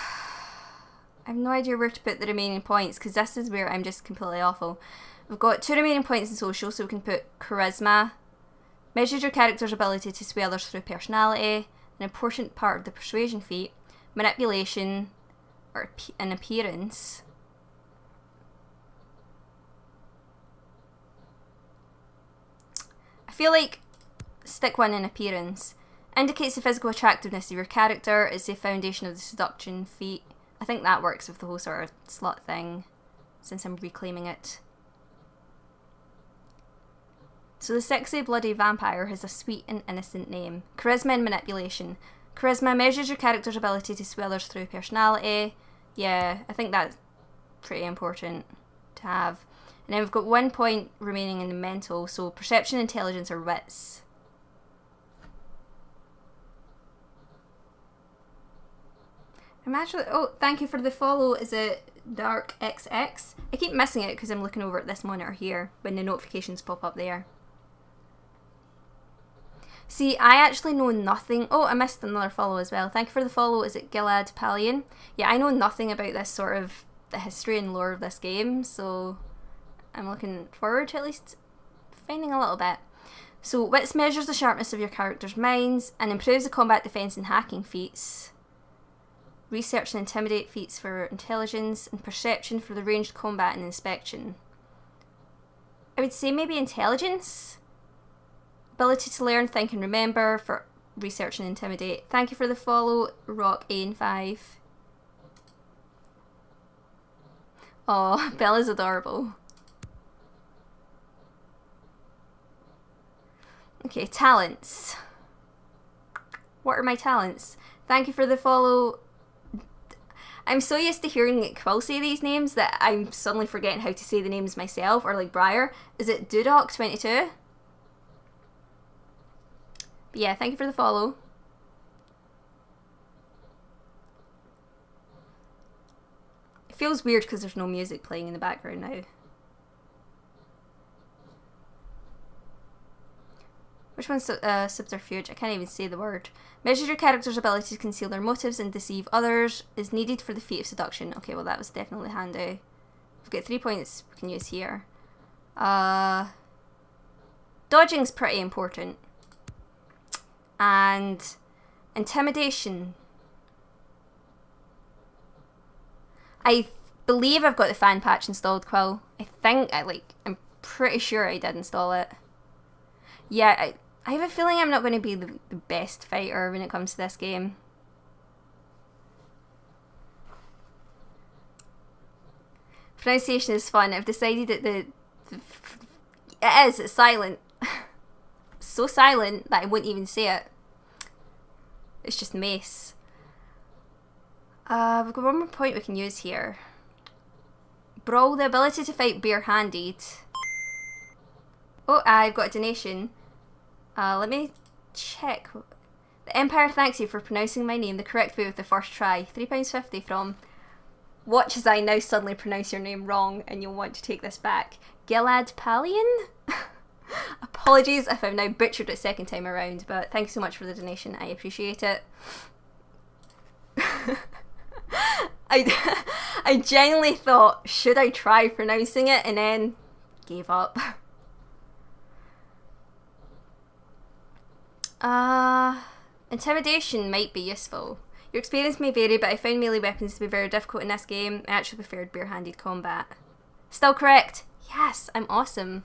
have no idea where to put the remaining points, because this is where I'm just completely awful. We've got 2 remaining points in social, so we can put charisma. Measures your character's ability to sway others through personality. An important part of the persuasion feat. Manipulation, or an appearance. I feel like stick 1 in appearance. Indicates the physical attractiveness of your character. It's the foundation of the seduction feat. I think that works with the whole sort of slut thing, since I'm reclaiming it. So the sexy bloody vampire has a sweet and innocent name. Charisma and manipulation. Charisma measures your character's ability to sway others through personality. Yeah, I think that's pretty important to have. And then we've got 1 point remaining in the mental, so perception, intelligence, or wits. I'm actually... Oh, thank you for the follow. Is it Dark XX? I keep missing it because I'm looking over at this monitor here when the notifications pop up there. See, I actually know nothing... Oh, I missed another follow as well. Thank you for the follow. Is it Gilad Palian? Yeah, I know nothing about this sort of... the history and lore of this game, so... I'm looking forward to at least finding a little bit. So wits measures the sharpness of your character's minds and improves the combat defense and hacking feats. Research and intimidate feats for intelligence, and perception for the ranged combat and inspection. I would say maybe intelligence. Ability to learn, think and remember for research and intimidate. Thank you for the follow, Rock AN5. Oh, Bella's adorable. Okay, talents. What are my talents? Thank you for the follow. I'm so used to hearing Quill say these names that I'm suddenly forgetting how to say the names myself, or like Briar. Is it Dudok22? But yeah, thank you for the follow. It feels weird because there's no music playing in the background now. Which one's subterfuge? I can't even say the word. Measures your character's ability to conceal their motives and deceive others. Is needed for the feat of seduction. Okay, well that was definitely handy. We've got 3 points we can use here. Dodging's pretty important. And intimidation. I believe I've got the fan patch installed, Quill. I'm pretty sure I did install it. Yeah, I have a feeling I'm not going to be the best fighter when it comes to this game. Pronunciation is fun. I've decided that it's silent. So silent that I wouldn't even say it. It's just mace. We've got one more point we can use here. Brawl, the ability to fight bare-handed. Oh, I've got a donation. Let me check. The Empire thanks you for pronouncing my name the correct way with the first try. £3.50 from Watch as I now suddenly pronounce your name wrong and you'll want to take this back. Gilad Palian? Apologies if I've now butchered it second time around, but thank you so much for the donation. I appreciate it. I genuinely thought, should I try pronouncing it, and then gave up. Intimidation might be useful. Your experience may vary, but I found melee weapons to be very difficult in this game. I actually preferred bare-handed combat. Still correct? Yes, I'm awesome.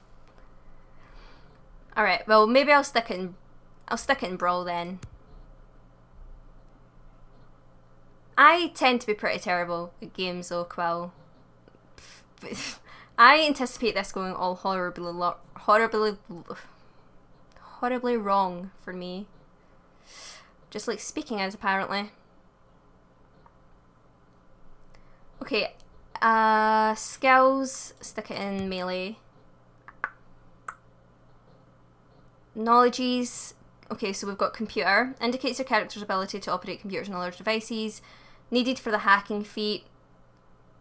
Alright, well maybe I'll stick it in Brawl then. I tend to be pretty terrible at games though, Quill. I anticipate this going all horribly wrong for me. Just like speaking as apparently. Okay, skills, stick it in melee. Knowledges, okay, so we've got computer, indicates your character's ability to operate computers and other devices, needed for the hacking feat.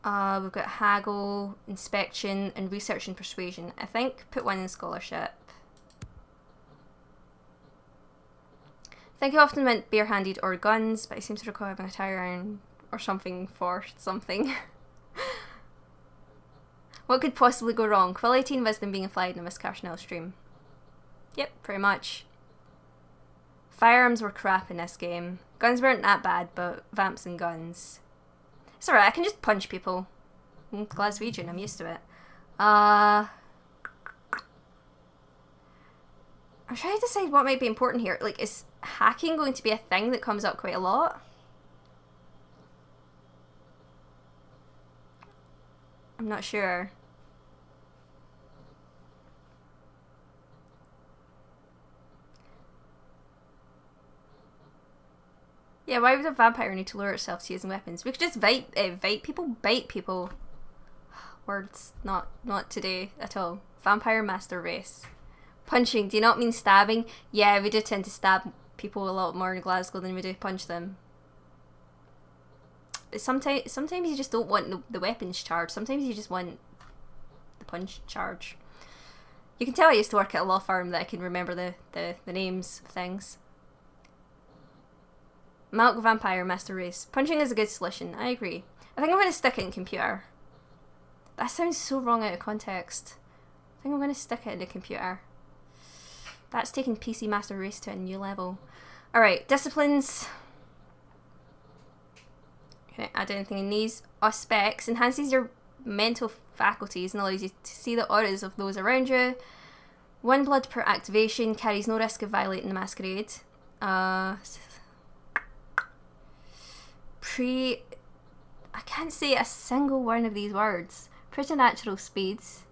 We've got haggle, inspection, and research and persuasion. I think put one in scholarship. I think I often meant bare-handed or guns, but it seems to require having a tire iron or something for something. What could possibly go wrong? Quill 18 wisdom being applied in a MsCarsonelle stream. Yep, pretty much. Firearms were crap in this game. Guns weren't that bad, but vamps and guns. It's alright, I can just punch people. I'm Glaswegian, I'm used to it. I'm trying to decide what might be important here. Like, is hacking going to be a thing that comes up quite a lot? I'm not sure. Yeah, why would a vampire need to lure itself to using weapons? We could just bite people. Words, not today at all. Vampire master race. Punching, do you not mean stabbing? Yeah, we do tend to stab people a lot more in Glasgow than we do punch them. But sometimes you just don't want the weapons charge. Sometimes you just want the punch charge. You can tell I used to work at a law firm that I can remember the names of things. Malk vampire master race. Punching is a good solution. I agree. I think I'm going to stick it in computer. That sounds so wrong out of context. I think I'm going to stick it in the computer. That's taken PC Master Race to a new level. Alright, disciplines. Can I add anything in these? Specs. Enhances your mental faculties and allows you to see the auras of those around you. 1 blood per activation. Carries no risk of violating the Masquerade. I can't say a single one of these words. Preternatural speeds.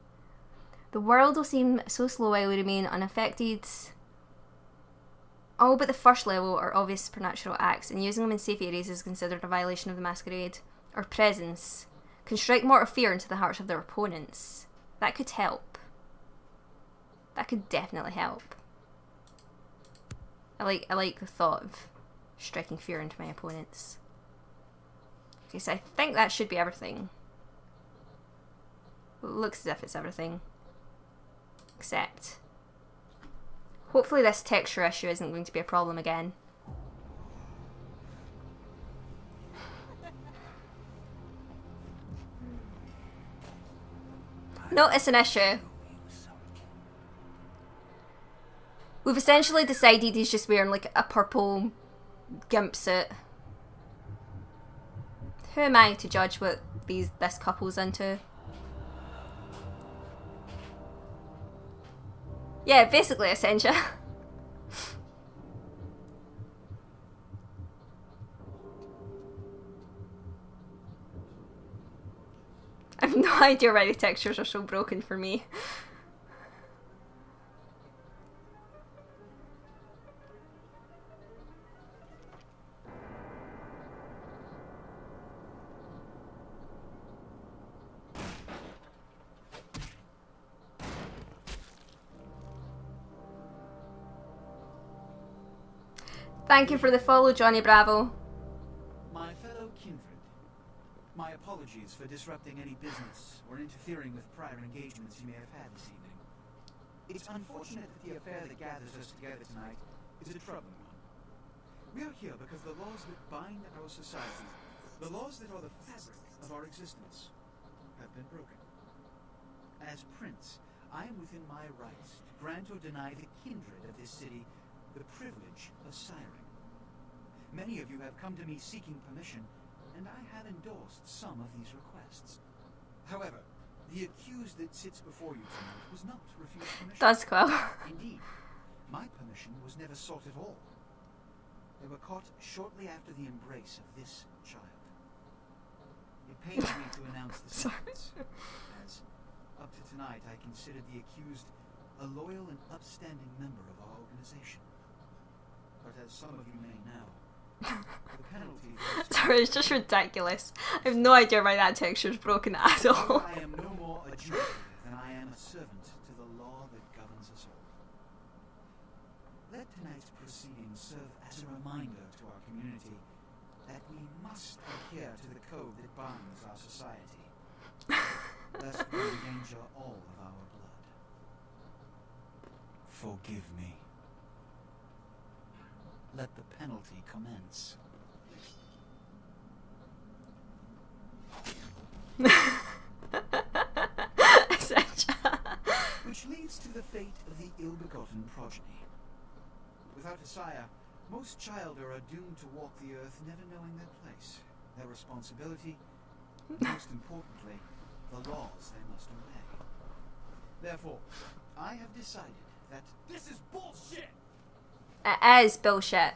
The world will seem so slow while we remain unaffected. All but the first level are obvious supernatural acts, and using them in safe areas is considered a violation of the Masquerade. Or presence. Can strike mortal fear into the hearts of their opponents. That could help. That could definitely help. I like the thought of striking fear into my opponents. Okay, so I think that should be everything. Looks as if it's everything. Except, hopefully this texture issue isn't going to be a problem again. No, it's an issue. We've essentially decided he's just wearing like a purple gimp suit. Who am I to judge what this couple's into? Yeah, basically Essentia. I have no idea why the textures are so broken for me. Thank you for the follow, Johnny Bravo. My fellow kindred, my apologies for disrupting any business or interfering with prior engagements you may have had this evening. It's unfortunate that the affair that gathers us together tonight is a troubling one. We are here because the laws that bind our society, the laws that are the fabric of our existence, have been broken. As Prince, I am within my rights to grant or deny the kindred of this city the privilege of siring. Many of you have come to me seeking permission, and I have endorsed some of these requests. However, the accused that sits before you tonight was not refused permission. Duskwell. Indeed, my permission was never sought at all. They were caught shortly after the embrace of this child. It pains me to announce this sentence, as up to tonight I considered the accused a loyal and upstanding member of our organization. But as some of you may know, the penalty for Sorry, it's just ridiculous. I have no idea why that texture's broken at all. I am no more a adjudicator than I am a servant to the law that governs us all. Let tonight's proceedings serve as a reminder to our community that we must adhere to the code that binds our society, lest we endanger all of our blood. Forgive me. Let the penalty commence. Which leads to the fate of the ill-begotten progeny. Without a sire, most child are doomed to walk the earth never knowing their place, their responsibility, and most importantly, the laws they must obey. Therefore, I have decided that this is bullshit! It is bullshit.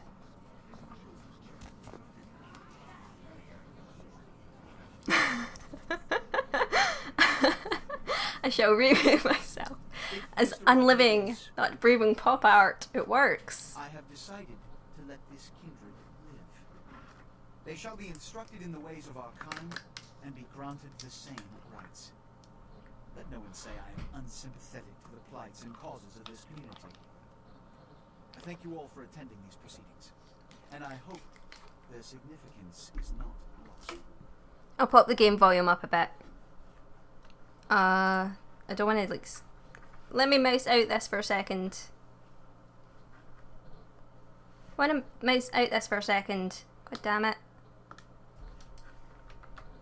I shall remove myself as unliving, not breathing pop art. It works. I have decided to let this kindred live. They shall be instructed in the ways of our kind and be granted the same rights. Let no one say I am unsympathetic to the plights and causes of this community. I thank you all for attending these proceedings, and I hope their significance is not lost. I'll pop the game volume up a bit. I don't want to like. Let me mouse out this for a second. Want to mouse out this for a second? God damn it!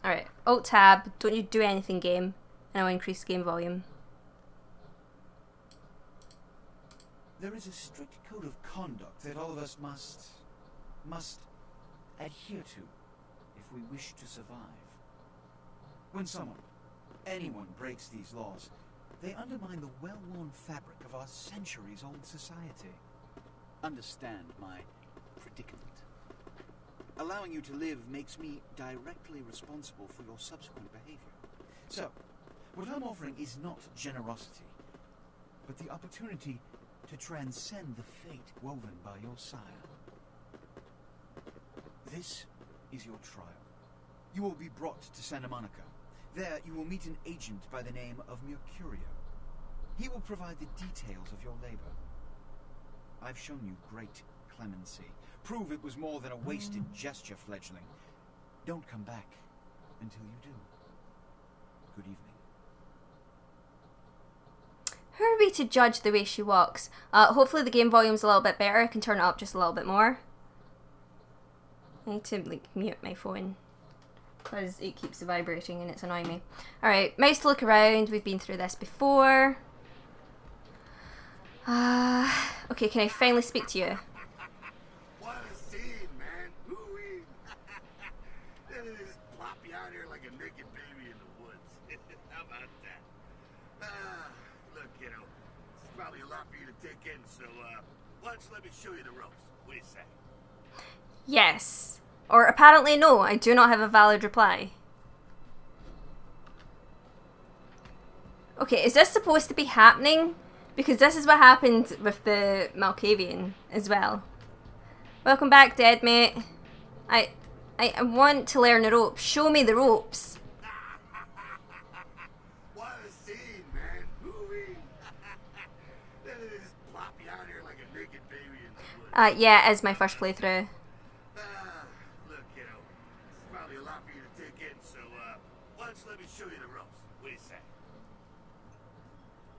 All right, Alt Tab. Don't you do anything, game, and I'll increase game volume. There is a strict code of conduct that all of us must adhere to if we wish to survive. When anyone breaks these laws, they undermine the well-worn fabric of our centuries-old society. Understand my predicament. Allowing you to live makes me directly responsible for your subsequent behavior. So, what I'm offering is not generosity, but the opportunity to transcend the fate woven by your sire. This is your trial. You will be brought to Santa Monica. There you will meet an agent by the name of Mercurio. He will provide the details of your labor. I've shown you great clemency. Prove it was more than a wasted gesture, fledgling. Don't come back until you do. Good evening. Who are we to judge the way she walks? Hopefully the game volume's a little bit better. I can turn it up just a little bit more. I need to like mute my phone because it keeps vibrating and it's annoying me. Alright, mouse to look around. We've been through this before. Okay, can I finally speak to you? What a scene, man. Ooh-wee. Then they just plop you out here like a naked baby in the woods. How about that? Look, kiddo, it's probably a lot for you to take in, so, why don't you let me show you the ropes? What do you say? Yes. Or apparently no, I do not have a valid reply. Okay, is this supposed to be happening? Because this is what happened with the Malkavian as well. Welcome back, dead mate. I want to learn the ropes. Show me the ropes. What a scene, man. Ooh-wee. Then they just plop you out here like a naked baby in the woods. Yeah, it is my first playthrough. Look, kiddo, it's probably a lot for you to take in, so, why don't you let me show you the ropes? What do you say?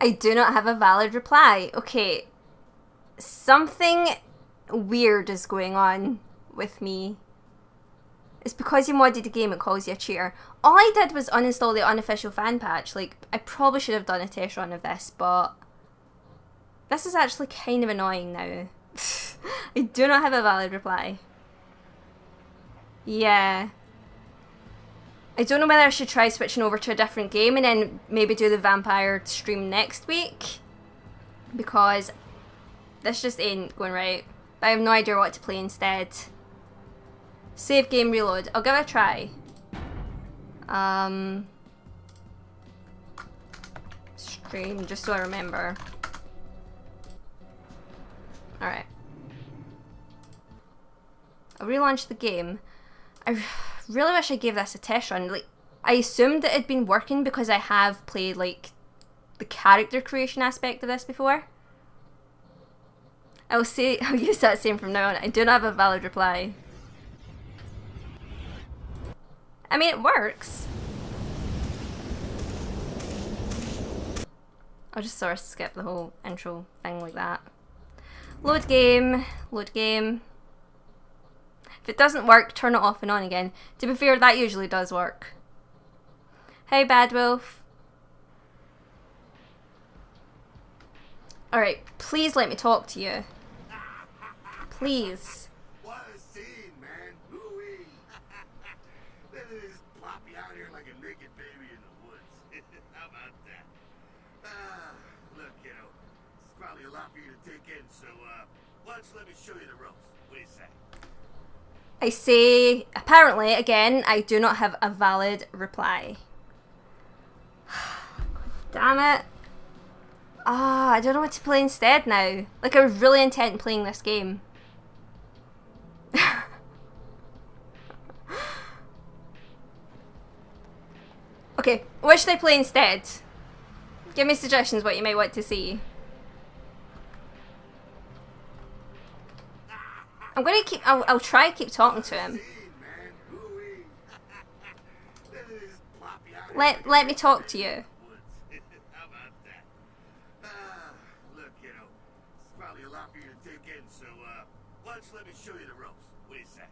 I do not have a valid reply. Okay, something weird is going on with me. It's because you modded the game, it calls you a cheater. All I did was uninstall the unofficial fan patch. Like, I probably should have done a test run of this, but this is actually kind of annoying now. I do not have a valid reply. Yeah. I don't know whether I should try switching over to a different game and then maybe do the vampire stream next week. Because this just ain't going right. I have no idea what to play instead. Save game reload. I'll give it a try. Stream, just so I remember. Alright. I'll relaunch the game. I really wish I gave this a test run. Like, I assumed that it had been working because I have played, like, the character creation aspect of this before. I'll use that same from now on. I do not have a valid reply. I mean, it works. I'll just sort of skip the whole intro thing like that. Load game, load game. If it doesn't work, turn it off and on again. To be fair, that usually does work. Hey, Bad Wolf. Alright, please let me talk to you. Please. What a scene, man. Ooh-wee. Then they just plop you out here like a naked baby in the woods. How about that? Look, kiddo, it's probably a lot for you to take in, so, why don't you let me show you the ropes? What do you say? I say, apparently, again, I do not have a valid reply. Damn it. I don't know what to play instead now. Like, I was really intent on playing this game. Okay, what should I play instead? Give me suggestions what you might want to see. I'm gonna keep, I'll try to keep talking to him. Let me talk to you. How about that? Look, kiddo, it's probably a lot for you to take in, so, why don't you let me show you the ropes? What do you say?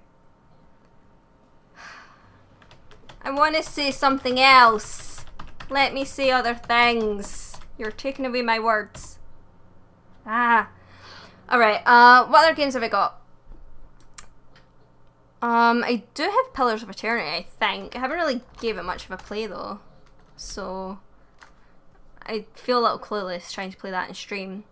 I want to say something else. Let me say other things. You're taking away my words. Alright, what other games have I got? I do have Pillars of Eternity, I think. I haven't really gave it much of a play though. So I feel a little clueless trying to play that in stream.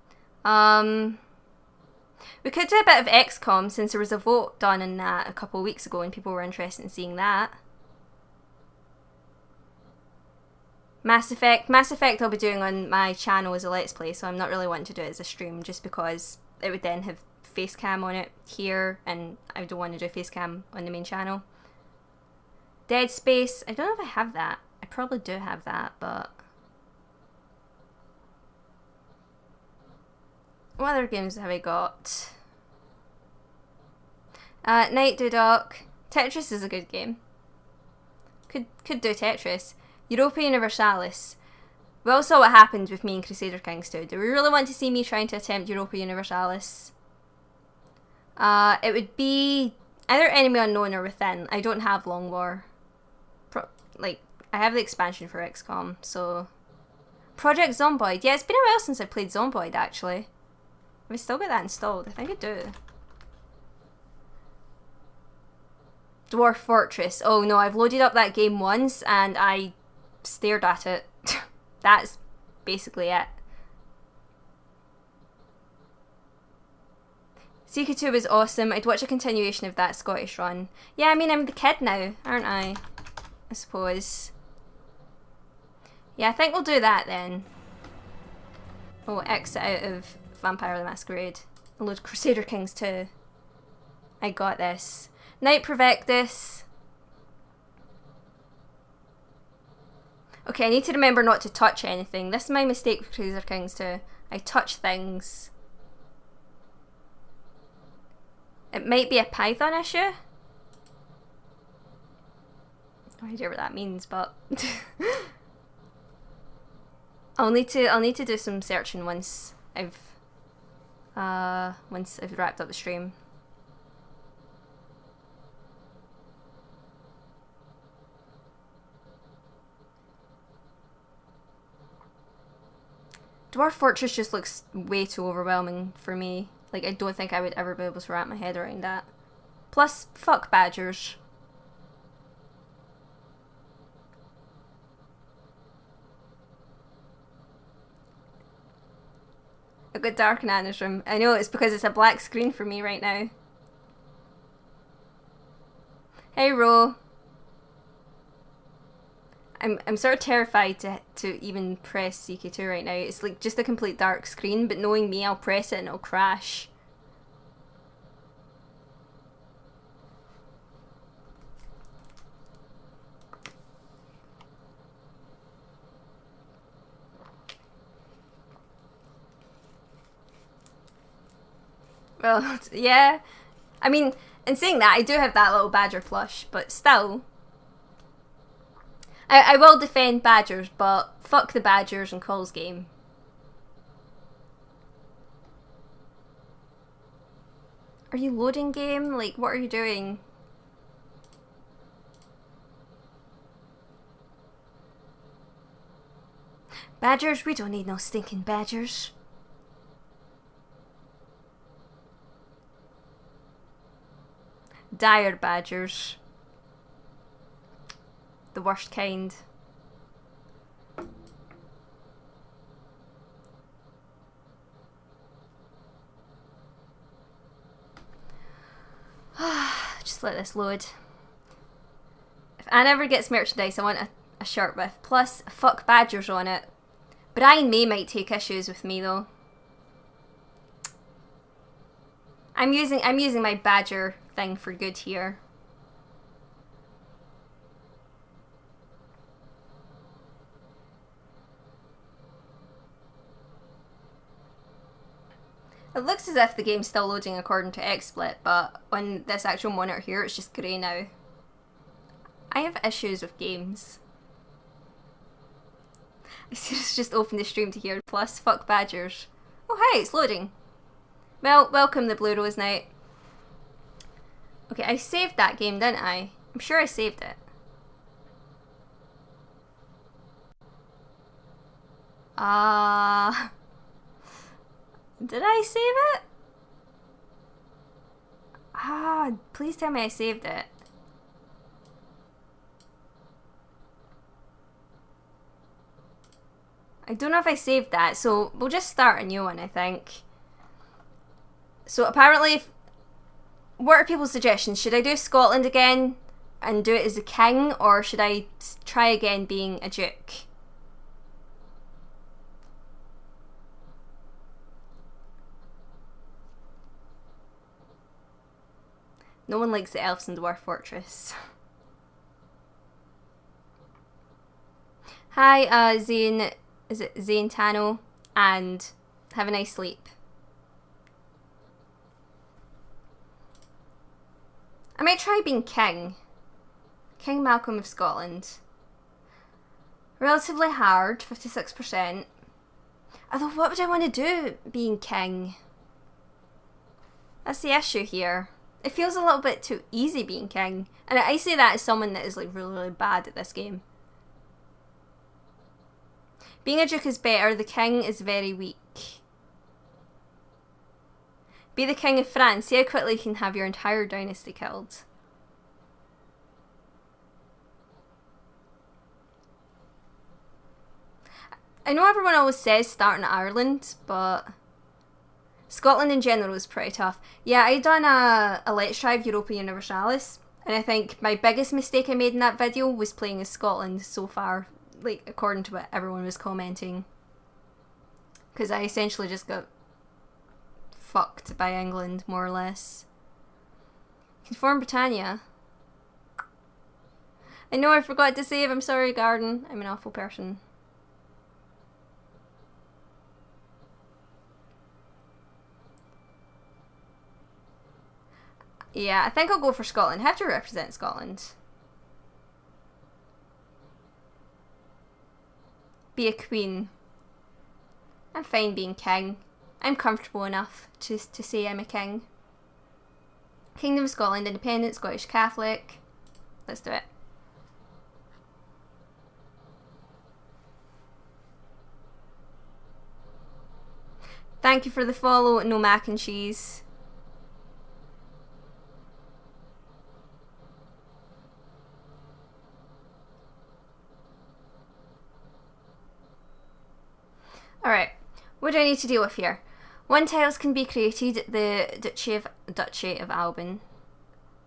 We could do a bit of XCOM since there was a vote done in that a couple of weeks ago and people were interested in seeing that. Mass Effect I'll be doing on my channel as a Let's Play, so I'm not really wanting to do it as a stream just because it would then have face cam on it here and I don't want to do face cam on the main channel. Dead Space, I don't know if I have that. I probably do have that, but... What other games have I got? Night Dudok. Tetris is a good game. Could do Tetris. Europa Universalis. We all saw what happened with me and Crusader Kings 2. Do we really want to see me trying to attempt Europa Universalis? It would be either Enemy Unknown or Within. I don't have Long War. I have the expansion for XCOM, so... Project Zomboid. Yeah, it's been a while since I played Zomboid, actually. Have I still got that installed? I think I do. Dwarf Fortress. Oh no, I've loaded up that game once and I stared at it. That's basically it. CK2 was awesome. I'd watch a continuation of that Scottish run. Yeah, I mean, I'm the kid now, aren't I? I suppose. Yeah, I think we'll do that then. We'll exit out of Vampire the Masquerade. I'll load Crusader Kings 2. I got this. Knight Provectus. Okay, I need to remember not to touch anything. This is my mistake with Crusader Kings 2. I touch things. It might be a Python issue. No idea what that means, but I'll need to do some searching once I've wrapped up the stream. Dwarf Fortress just looks way too overwhelming for me. Like, I don't think I would ever be able to wrap my head around that. Plus, fuck badgers. A good dark in Anna's room. I know, it's because it's a black screen for me right now. Hey, Ro. I'm sort of terrified to even press CK2 right now. It's like just a complete dark screen, but knowing me, I'll press it and it'll crash. Well, yeah. I mean, in saying that, I do have that little badger plush, but still. I will defend badgers, but fuck the badgers and Cole's game. Are you loading game? Like, what are you doing? Badgers? We don't need no stinking badgers. Dire badgers. The worst kind. Just let this load. If Anne ever gets merchandise I want a shirt with. Plus, fuck badgers on it. Brian May might take issues with me though. I'm using my badger thing for good here. It looks as if the game's still loading according to XSplit, but on this actual monitor here, it's just grey now. I have issues with games. I just opened the stream to hear, plus, fuck badgers. Oh hey, it's loading. Well, welcome the Blue Rose Night. Okay, I saved that game, didn't I? I'm sure I saved it. Did I save it? Ah, please tell me I saved it. I don't know if I saved that, so we'll just start a new one, I think. So apparently, what are people's suggestions? Should I do Scotland again and do it as a king, or should I try again being a duke? No one likes the elves in Dwarf Fortress. Hi, Zane. Is it Zane Tano? And have a nice sleep. I might try being king. King Malcolm of Scotland. Relatively hard, 56%. Although, what would I want to do being king? That's the issue here. It feels a little bit too easy being king. And I say that as someone that is like really, really bad at this game. Being a duke is better, the king is very weak. Be the king of France, see how quickly you can have your entire dynasty killed. I know everyone always says start in Ireland, but Scotland in general is pretty tough. Yeah, I done a Let's Drive Europa Universalis, and I think my biggest mistake I made in that video was playing as Scotland so far, like according to what everyone was commenting. Because I essentially just got fucked by England, more or less. Conform Britannia. I know I forgot to save, I'm sorry Garden, I'm an awful person. Yeah, I think I'll go for Scotland. I have to represent Scotland. Be a queen. I'm fine being king. I'm comfortable enough to say I'm a king. Kingdom of Scotland, independent, Scottish Catholic. Let's do it. Thank you for the follow, no mac and cheese. Alright, what do I need to deal with here? 1 tiles can be created, the Duchy of Alban.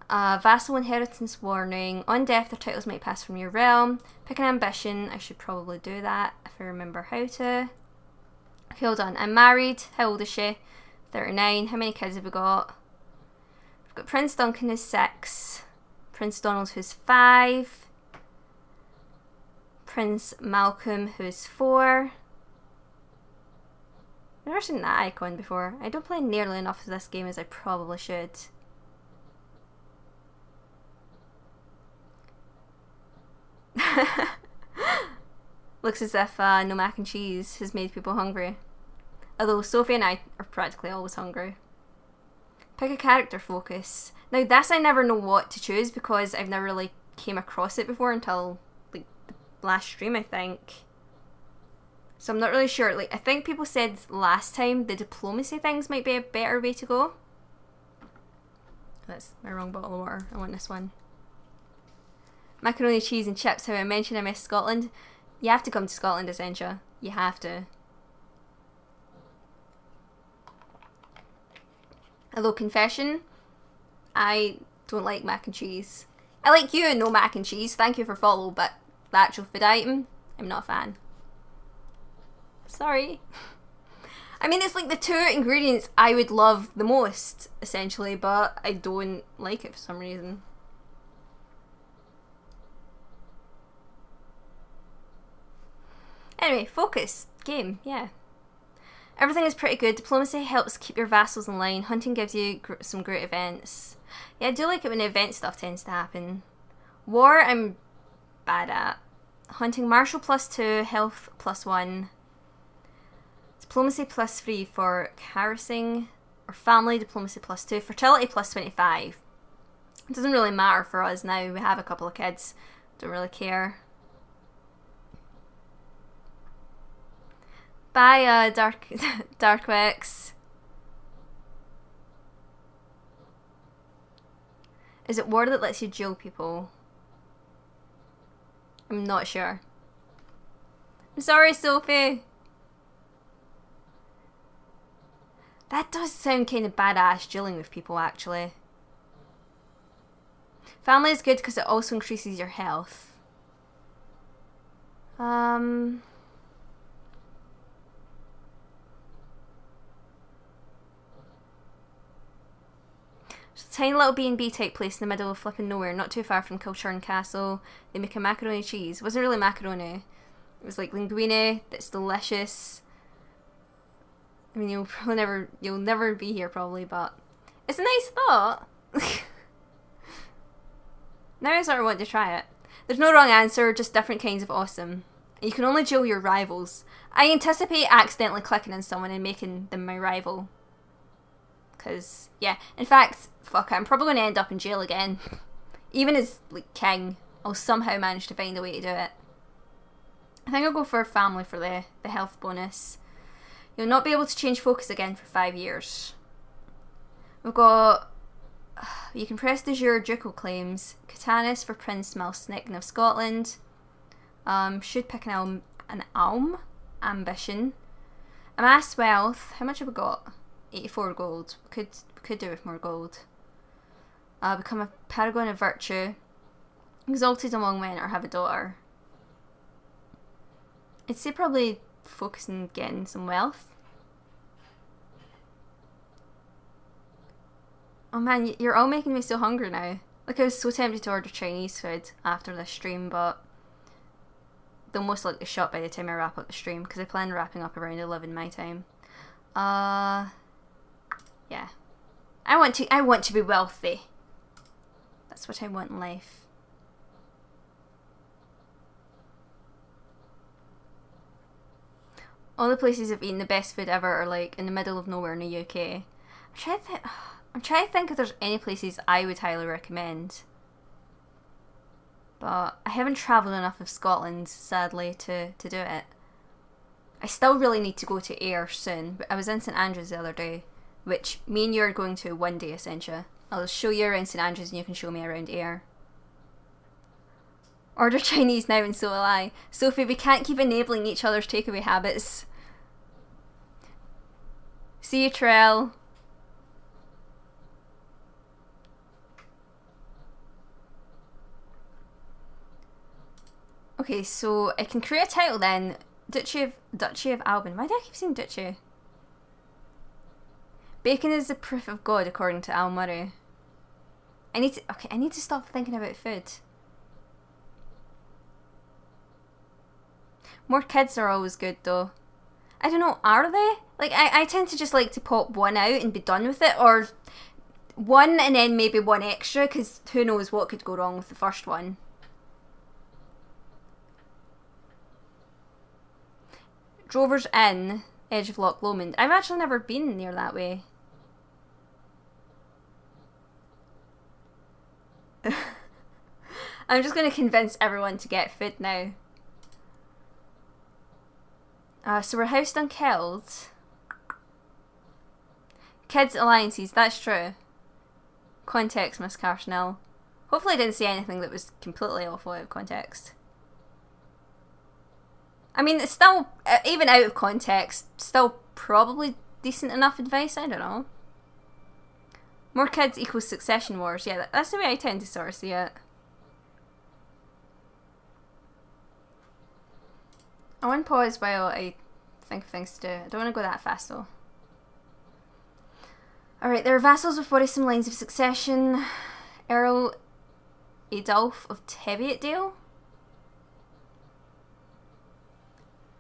Vassal inheritance warning. On death, their titles might pass from your realm. Pick an ambition. I should probably do that if I remember how to. Okay, hold on. I'm married. How old is she? 39. How many kids have we got? We've got Prince Duncan who's 6. Prince Donald who's 5. Prince Malcolm who's 4. I've never seen that icon before. I don't play nearly enough of this game as I probably should. Looks as if no mac and cheese has made people hungry. Although Sophie and I are practically always hungry. Pick a character focus. Now this I never know what to choose because I've never really came across it before until like the last stream I think. So I'm not really sure. Like I think people said last time the diplomacy things might be a better way to go. That's my wrong bottle of water. I want this one. Macaroni, cheese and chips. How I mentioned I miss Scotland. You have to come to Scotland, Essentia. You have to. Although confession, I don't like mac and cheese. I like you and no mac and cheese. Thank you for follow, but the actual food item, I'm not a fan. Sorry. I mean, it's like the 2 ingredients I would love the most, essentially, but I don't like it for some reason. Anyway, focus. Game, yeah. Everything is pretty good. Diplomacy helps keep your vassals in line. Hunting gives you some great events. Yeah, I do like it when event stuff tends to happen. War, I'm bad at. Hunting, martial +2, health +1. Diplomacy +3 for harassing. Or family, diplomacy +2. Fertility +25. It doesn't really matter for us now. We have a couple of kids. Don't really care. Bye, Darkwex. Is it war that lets you jail people? I'm not sure. I'm sorry, Sophie. That does sound kind of badass, dealing with people, actually. Family is good because it also increases your health. It's a tiny little B&B type place in the middle of flipping nowhere, not too far from Kilchurn Castle. They make a macaroni cheese. It wasn't really macaroni. It was like linguine that's delicious. I mean, you'll never be here probably, but it's a nice thought. Now I sort of want to try it. There's no wrong answer, just different kinds of awesome. And you can only jail your rivals. I anticipate accidentally clicking on someone and making them my rival. Because, yeah. In fact, fuck it, I'm probably going to end up in jail again. Even as, like, king, I'll somehow manage to find a way to do it. I think I'll go for family for the health bonus. You'll not be able to change focus again for 5 years. We've got... You can press de jure ducal claims. Katanas for Prince Malsnickn of Scotland. Should pick an alm. Ambition. Amass wealth. How much have we got? 84 gold. We could do with more gold. Become a paragon of virtue. Exalted among men or have a daughter. I'd say probably focus on getting some wealth. Oh man, you're all making me so hungry now. Like, I was so tempted to order Chinese food after this stream, but they'll most likely shut by the time I wrap up the stream, because I plan wrapping up around 11 my time. Yeah. I want to be wealthy. That's what I want in life. All the places I've eaten the best food ever are like in the middle of nowhere in the UK. I'm trying to think if there's any places I would highly recommend. But I haven't travelled enough of Scotland, sadly, to do it. I still really need to go to Ayr soon. But I was in St Andrews the other day, which me and you are going to one day, essentially. I'll show you around St Andrews and you can show me around Ayr. Order Chinese now and so will I. Sophie, we can't keep enabling each other's takeaway habits. See you, Trell. Okay, so I can create a title then. Duchy of Alban. Why do I keep saying Duchy? Bacon is the proof of God, according to Al Murray. I need to stop thinking about food. More kids are always good though. I don't know, are they? Like, I tend to just like to pop one out and be done with it, or one and then maybe one extra, because who knows what could go wrong with the first one. Drover's Inn, edge of Loch Lomond. I've actually never been near that way. I'm just going to convince everyone to get food now. So we're housed on Keld. Kids alliances, that's true. Context, MsCarsonelle. Hopefully I didn't say anything that was completely awful out of context. I mean, it's still, even out of context, still probably decent enough advice, I don't know. More kids equals succession wars, yeah, that's the way I tend to sort of see it. I want to pause while I think of things to do. I don't want to go that fast though. Alright, there are vassals with worrisome lines of succession. Earl Adolf of Teviotdale.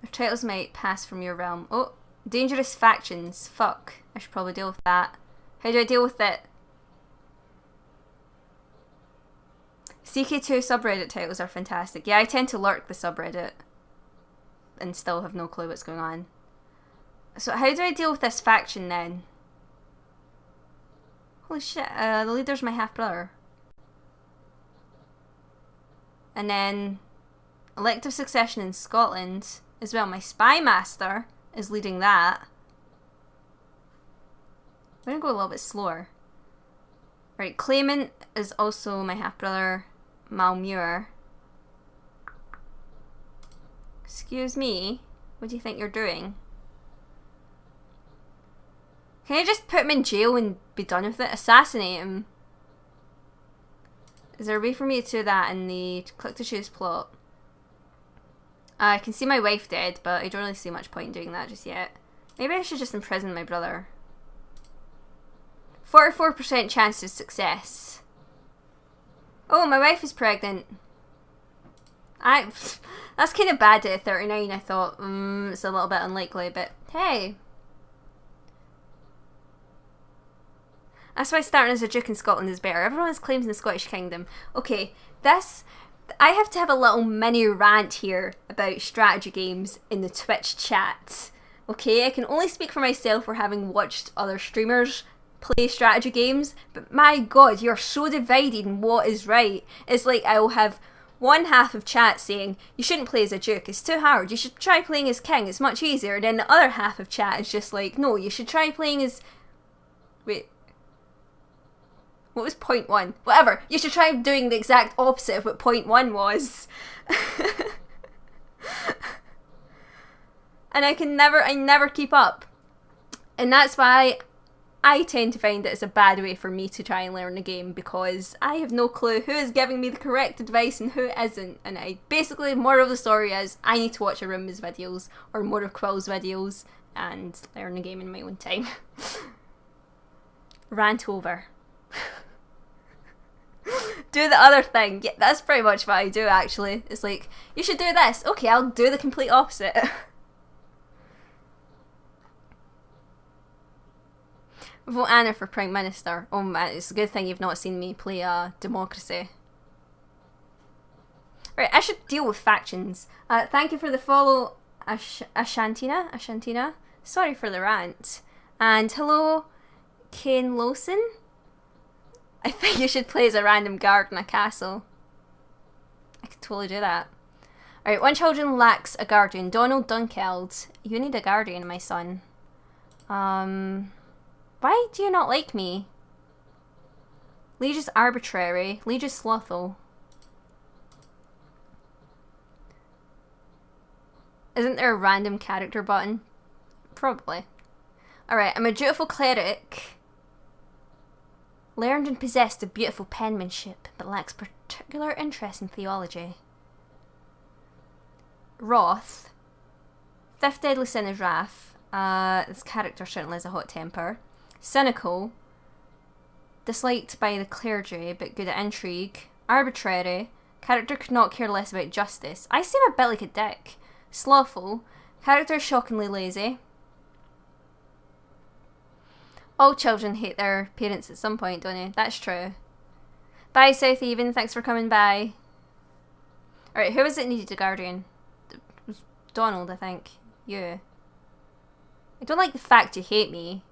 Their titles might pass from your realm. Oh, dangerous factions. Fuck. I should probably deal with that. How do I deal with it? CK2 subreddit titles are fantastic. Yeah, I tend to lurk the subreddit and still have no clue what's going on. So how do I deal with this faction then? Holy shit, the leader's my half-brother. And then elective succession in Scotland as well. My spy master is leading that. I'm gonna go a little bit slower. Right, Claimant is also my half-brother, Malmuir. Excuse me, what do you think you're doing? Can I just put him in jail and be done with it? Assassinate him. Is there a way for me to do that in the click to choose plot? I can see my wife dead, but I don't really see much point in doing that just yet. Maybe I should just imprison my brother. 44% chance of success. Oh, my wife is pregnant. That's kind of bad at 39. I thought, it's a little bit unlikely, but hey. That's why starting as a duke in Scotland is better. Everyone has claims in the Scottish Kingdom. Okay, I have to have a little mini rant here about strategy games in the Twitch chat. Okay, I can only speak for myself for having watched other streamers play strategy games, but my god, you're so divided in what is right. It's like I will have one half of chat saying, you shouldn't play as a duke, it's too hard, you should try playing as king, it's much easier. And then the other half of chat is just like, no, you should try playing as... Wait. What was point one? Whatever. You should try doing the exact opposite of what point one was. And I never keep up. And that's why I tend to find that it's a bad way for me to try and learn the game, because I have no clue who is giving me the correct advice and who isn't. And basically, moral of the story is I need to watch Arumba's videos or more of Quill's videos and learn the game in my own time. Rant over. Do the other thing. Yeah, that's pretty much what I do actually. It's like, you should do this. Okay, I'll do the complete opposite. Vote Anna for Prime Minister. Oh man, it's a good thing you've not seen me play Democracy. Right, I should deal with factions. Thank you for the follow, Ashantina. Sorry for the rant. And hello, Kane Lawson. I think you should play as a random guard in a castle. I could totally do that. Alright, one children lacks a guardian. Donald Dunkeld. You need a guardian, my son. Why do you not like me? Liege is arbitrary. Liege is slothful. Isn't there a random character button? Probably. Alright, I'm a dutiful cleric. Learned and possessed of beautiful penmanship, but lacks particular interest in theology. Wrath. Fifth deadly sin is wrath. This character certainly has a hot temper. Cynical. Disliked by the clergy, but good at intrigue. Arbitrary. Character could not care less about justice. I seem a bit like a dick. Slothful. Character is shockingly lazy. All children hate their parents at some point, don't they? That's true. Bye, South Even. Thanks for coming by. Alright, who was it needed a guardian? It was Donald, I think. You. I don't like the fact you hate me.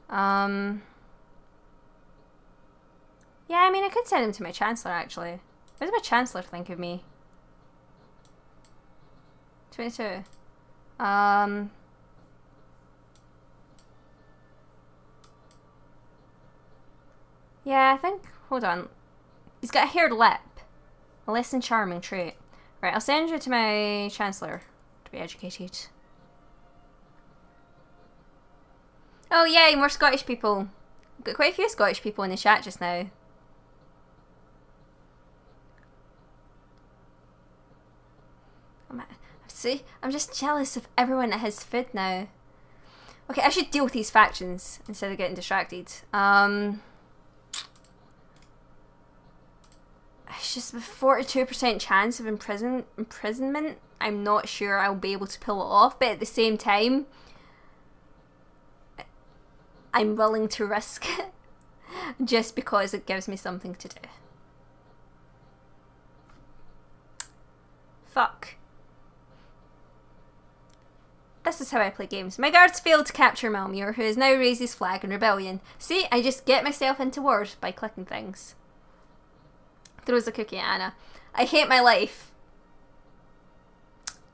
Yeah, I mean, I could send him to my Chancellor, actually. What does my Chancellor think of me? 22. Yeah, I think... Hold on. He's got a haired lip. A less than charming trait. Right, I'll send you to my Chancellor to be educated. Oh yay, more Scottish people. I've got quite a few Scottish people in the chat just now. See, I'm just jealous of everyone that has food now. Okay, I should deal with these factions instead of getting distracted. It's just a 42% chance of imprisonment. I'm not sure I'll be able to pull it off, but at the same time, I'm willing to risk it just because it gives me something to do. Fuck. This is how I play games. My guards failed to capture Malmuir, who has now raised his flag in rebellion. See, I just get myself into wars by clicking things. Throws a cookie at Anna. I hate my life.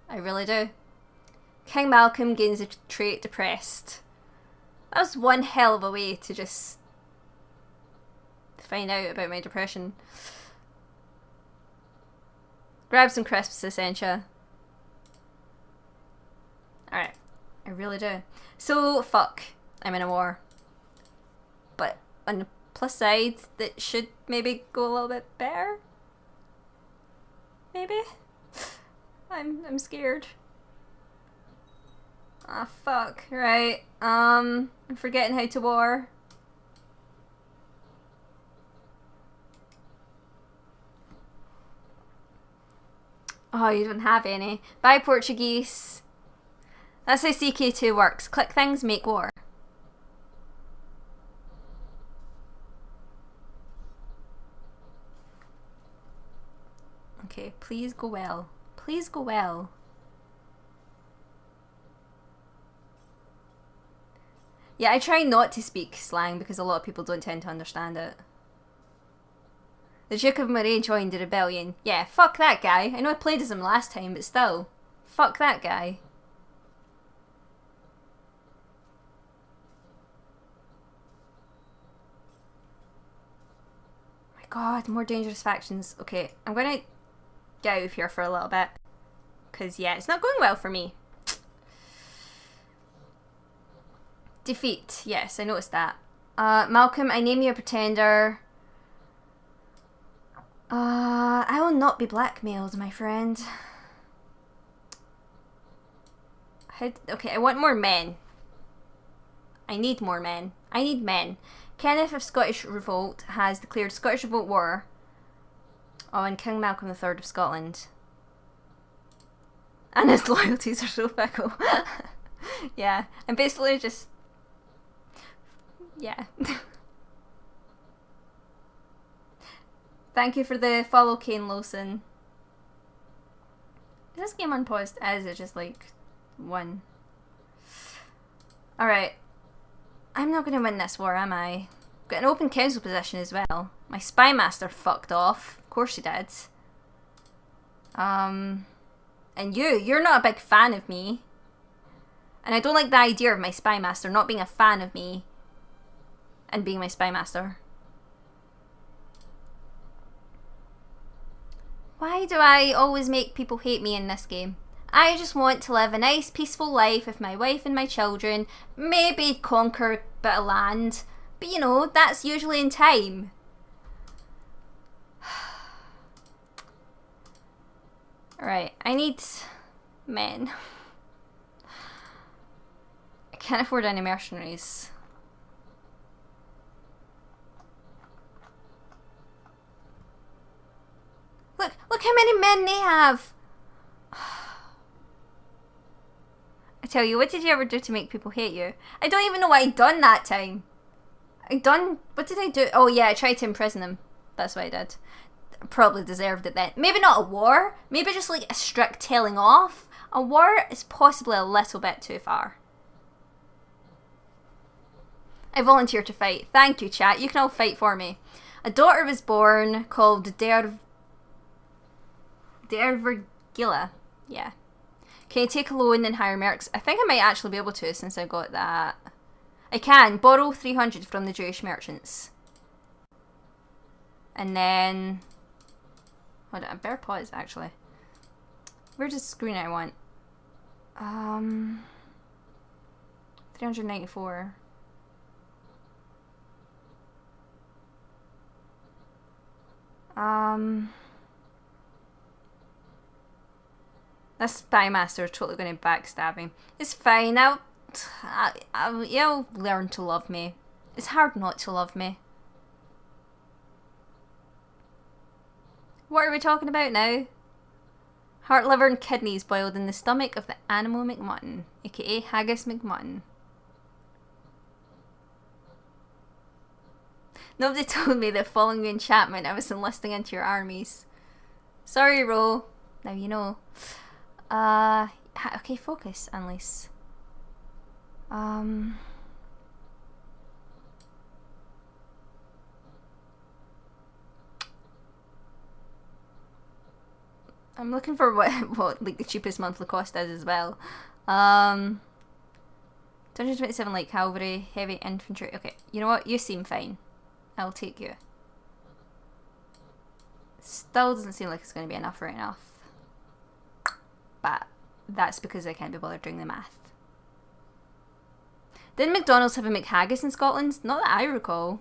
I really do. King Malcolm gains a trait depressed. That was one hell of a way to just find out about my depression. Grab some crisps, Essentia. Alright. I really do. So, fuck. I'm in a war. But on the plus side, that should maybe go a little bit better? Maybe? I'm scared. Ah, fuck. Right. I'm forgetting how to war. Oh, you don't have any. Bye, Portuguese. That's how CK2 works. Click things, make war. Okay, please go well. Please go well. Yeah, I try not to speak slang because a lot of people don't tend to understand it. The Duke of Moray joined the rebellion. Yeah, fuck that guy. I know I played as him last time, but still. Fuck that guy. My god, more dangerous factions. Okay, I'm gonna get out of here for a little bit. Because, yeah, it's not going well for me. Defeat. Yes, I noticed that. Malcolm, I name you a pretender. I will not be blackmailed, my friend. Okay, I want more men. I need more men. I need men. Kenneth of Scottish Revolt has declared Scottish Revolt war on King Malcolm III of Scotland. And his loyalties are so fickle. Yeah, I'm basically just... Yeah. Thank you for the follow, Kane Lawson. Is this game unpaused? Is it just like one? Alright. I'm not going to win this war, am I? Got an open council position as well. My spy master fucked off. Of course he did. And you're not a big fan of me. And I don't like the idea of my spy master not being a fan of me and being my spy master. Why do I always make people hate me in this game? I just want to live a nice peaceful life with my wife and my children, maybe conquer a bit of land, but you know, that's usually in time. Right, I need men. I can't afford any mercenaries. Look how many men they have! I tell you, what did you ever do to make people hate you? I don't even know what I'd done that time. What did I do? Oh yeah, I tried to imprison them. That's what I did. Probably deserved it then. Maybe not a war, maybe just like a strict telling off. A war is possibly a little bit too far. I volunteer to fight. Thank you, chat. You can all fight for me. A daughter was born called Dervergilla. Yeah. Can I take a loan and hire mercs? I think I might actually be able to since I got that. I can. Borrow 300 from the Jewish merchants. And then... Hold on, I better pause actually. Where's the screen I want? 394. This spy master is totally going to backstab me. It's fine. You'll learn to love me. It's hard not to love me. What are we talking about now? Heart, liver and kidneys boiled in the stomach of the animal McMutton, aka Haggis McMutton. Nobody told me that following me in chat meant I was enlisting into your armies. Sorry, Ro. Now you know. Okay, focus, Annalise. I'm looking for what like the cheapest monthly cost is as well. 227 light cavalry, heavy infantry. Okay, you know what? You seem fine. I'll take you. Still doesn't seem like it's going to be enough right enough. But that's because I can't be bothered doing the math. Didn't McDonald's have a McHaggis in Scotland? Not that I recall.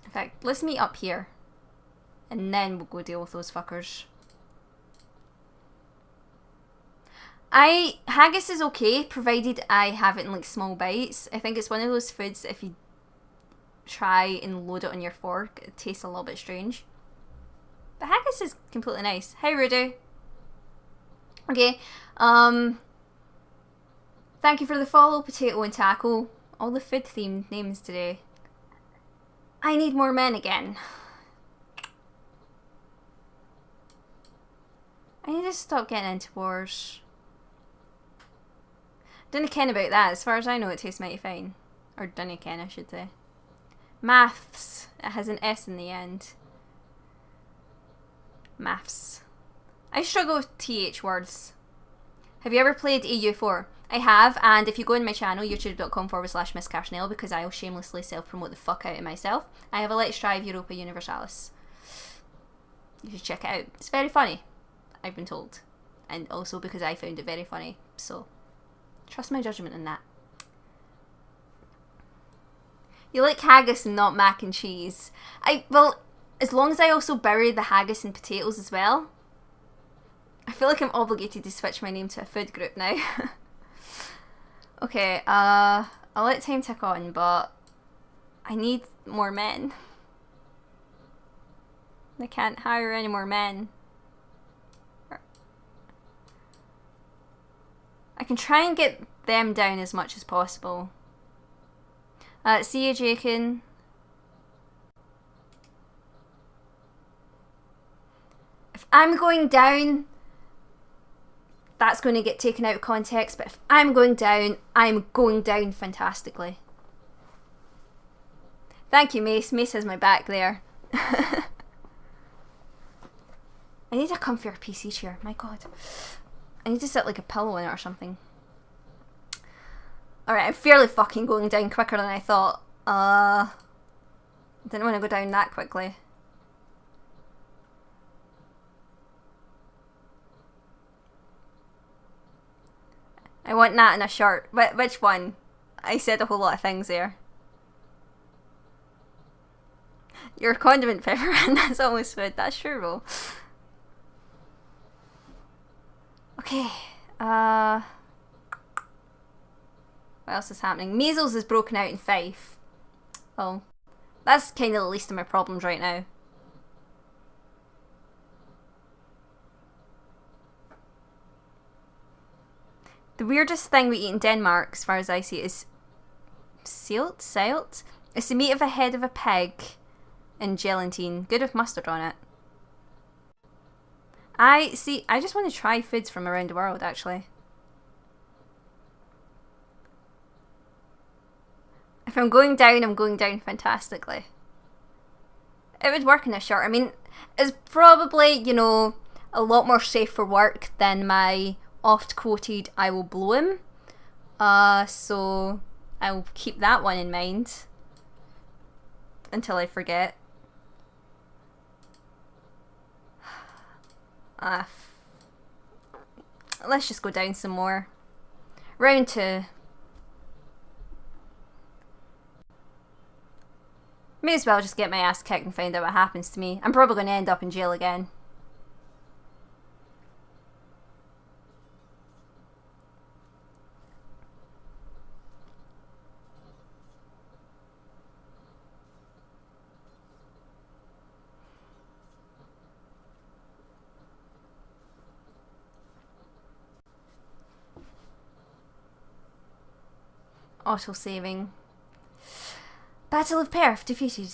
In fact, let's meet up here. And then we'll go deal with those fuckers. Haggis is okay, provided I have it in like small bites. I think it's one of those foods that if you try and load it on your fork, it tastes a little bit strange. But haggis is completely nice. Hi Rudy. Okay, thank you for the follow, Potato and Taco. All the food themed names today. I need more men again. I need to stop getting into wars. Didn't ken about that. As far as I know, it tastes mighty fine. Or didn't ken, I should say. Maths. It has an S in the end. Maths. I struggle with TH words. Have you ever played AU4? I have, and if you go on my channel, youtube.com/MsCarsonelle, because I'll shamelessly self-promote the fuck out of myself, I have a Let's Drive Europa Universalis. You should check it out. It's very funny, I've been told. And also because I found it very funny, so trust my judgment in that. You like haggis and not mac and cheese. Well, as long as I also bury the haggis and potatoes as well. I feel like I'm obligated to switch my name to a food group now. Okay, I'll let time tick on, but I need more men. I can't hire any more men. I can try and get them down as much as possible. See you, Jakin. If I'm going down, that's going to get taken out of context, but if I'm going down fantastically. Thank you, Mace. Mace has my back there. I need a comfier PC chair, my god. I need to sit like a pillow in it or something. Alright, I'm fairly fucking going down quicker than I thought. Didn't want to go down that quickly. I want that in a shirt. Which one? I said a whole lot of things there. Your condiment pepper, and that's almost food. That's true, though. Okay. What else is happening? Measles is broken out in Fife. Oh. That's kind of the least of my problems right now. The weirdest thing we eat in Denmark, as far as I see it, is silt? It's the meat of a head of a pig and gelatine. Good with mustard on it. I just want to try foods from around the world, actually. If I'm going down fantastically. It would work in a shirt. I mean, it's probably, you know, a lot more safe for work than my oft-quoted I will blow him. So I'll keep that one in mind until I forget. Let's just go down some more. Round 2. May as well just get my ass kicked and find out what happens to me. I'm probably going to end up in jail again. Auto-saving. Battle of Perth defeated.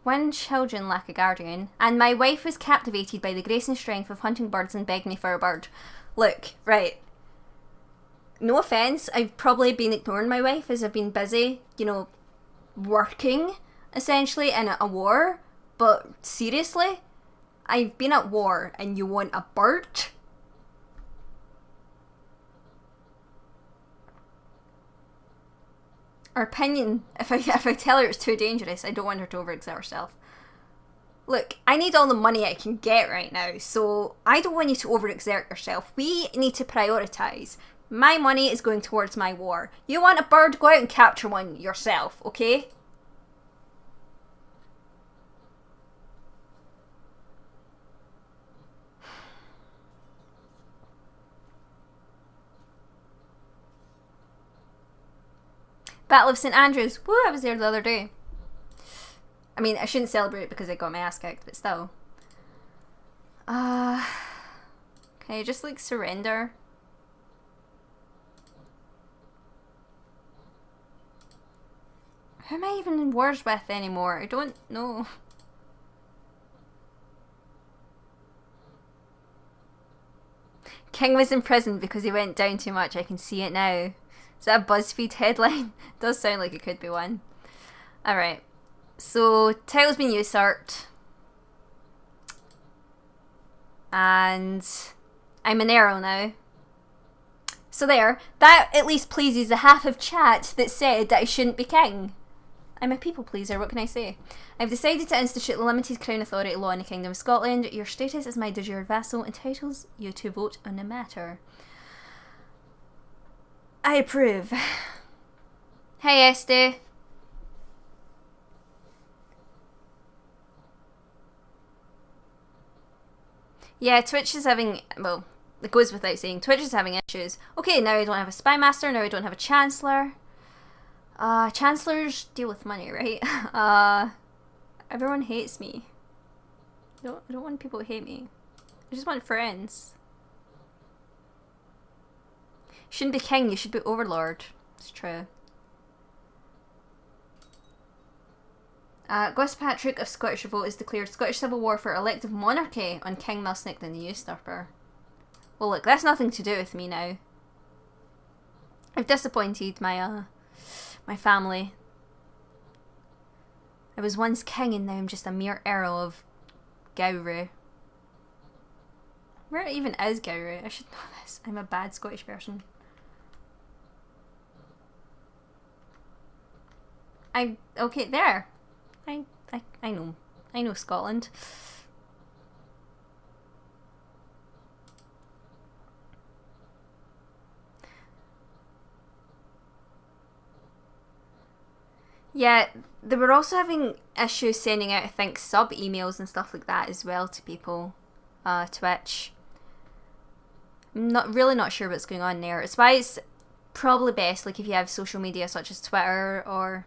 When children lack a guardian, and my wife was captivated by the grace and strength of hunting birds and begged me for a bird. Look, right. No offence, I've probably been ignoring my wife as I've been busy, you know, working, essentially, in a war. But seriously, I've been at war and you want a bird? Her opinion, if I tell her it's too dangerous, I don't want her to overexert herself. Look, I need all the money I can get right now, so I don't want you to overexert yourself. We need to prioritise. My money is going towards my war. You want a bird? Go out and capture one yourself, okay? Battle of St Andrews. Woo, I was there the other day. I mean, I shouldn't celebrate because I got my ass kicked, but still. Can I just, like, surrender? Who am I even in wars with anymore? I don't know. King was in prison because he went down too much. I can see it now. Is that a BuzzFeed headline? Does sound like it could be one. Alright. So, title's been usurped. And I'm an arrow now. So there. That at least pleases the half of chat that said that I shouldn't be king. I'm a people pleaser, what can I say? I've decided to institute the limited crown authority law in the Kingdom of Scotland. Your status as my de jure vassal entitles you to vote on the matter. I approve. Hey, Esty. Yeah, Twitch is having, well, it goes without saying, Twitch is having issues. Okay, now I don't have a spy master, now I don't have a chancellor. Chancellors deal with money, right? Everyone hates me. I don't want people to hate me. I just want friends. You shouldn't be king, you should be overlord. It's true. Gus Patrick of Scottish Revolt has declared Scottish Civil War for elective monarchy on King Milsnick the Usurper. Well look, that's nothing to do with me now. I've disappointed my family. I was once king and now I'm just a mere earl of Gowrie. Where even is Gowrie? I should know this. I'm a bad Scottish person. Okay, there. I know. I know Scotland. Yeah, they were also having issues sending out, I think, sub-emails and stuff like that as well to people. Twitch. I'm not sure what's going on there. It's why it's probably best, like, if you have social media such as Twitter or...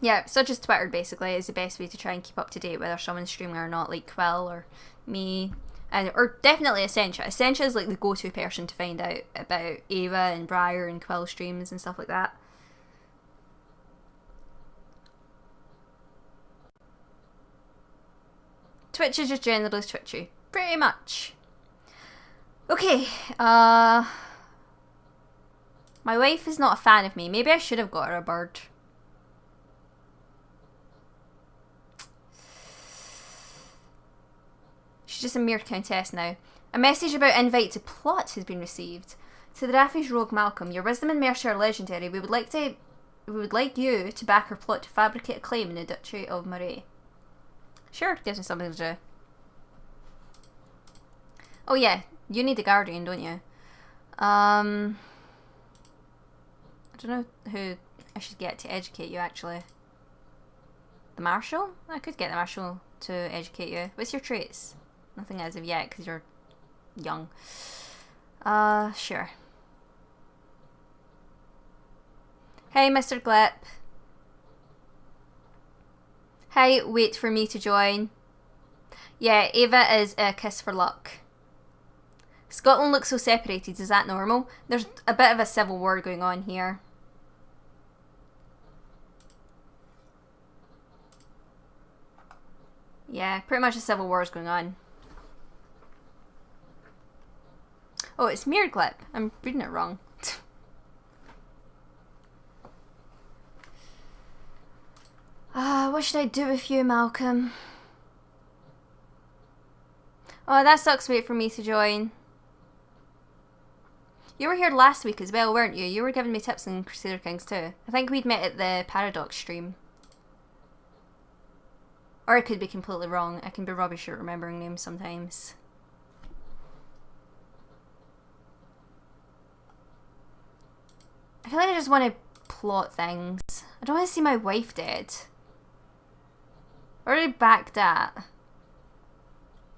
Yeah, such as Twitter, basically, is the best way to try and keep up to date whether someone's streaming or not, like Quill or me. Or definitely Essentia. Essentia is, like, the go-to person to find out about Ava and Briar and Quill streams and stuff like that. Twitch is just generally twitchy. Pretty much. Okay, my wife is not a fan of me. Maybe I should have got her a bird. She's just a mere countess now. A message about invite to plot has been received. To the Raffish Rogue Malcolm, your wisdom and mercy are legendary. We would like you to back her plot to fabricate a claim in the Duchy of Moray. Sure, gives me something to do. Oh yeah, you need a guardian, don't you? I don't know who I should get to educate you, actually. The Marshal? I could get the Marshal to educate you. What's your traits? Nothing as of yet, because you're young. Sure. Hey, Mr. Glip. Hey, wait for me to join. Yeah, Ava is a kiss for luck. Scotland looks so separated, is that normal? There's a bit of a civil war going on here. Yeah, pretty much a civil war is going on. Oh, it's Mirglip. I'm reading it wrong. What should I do with you, Malcolm? Oh, that sucks. Wait for me to join. You were here last week as well, weren't you? You were giving me tips on Crusader Kings too. I think we'd met at the Paradox stream. Or I could be completely wrong. I can be rubbish at remembering names sometimes. I feel like I just want to plot things. I don't want to see my wife dead. Already backed at.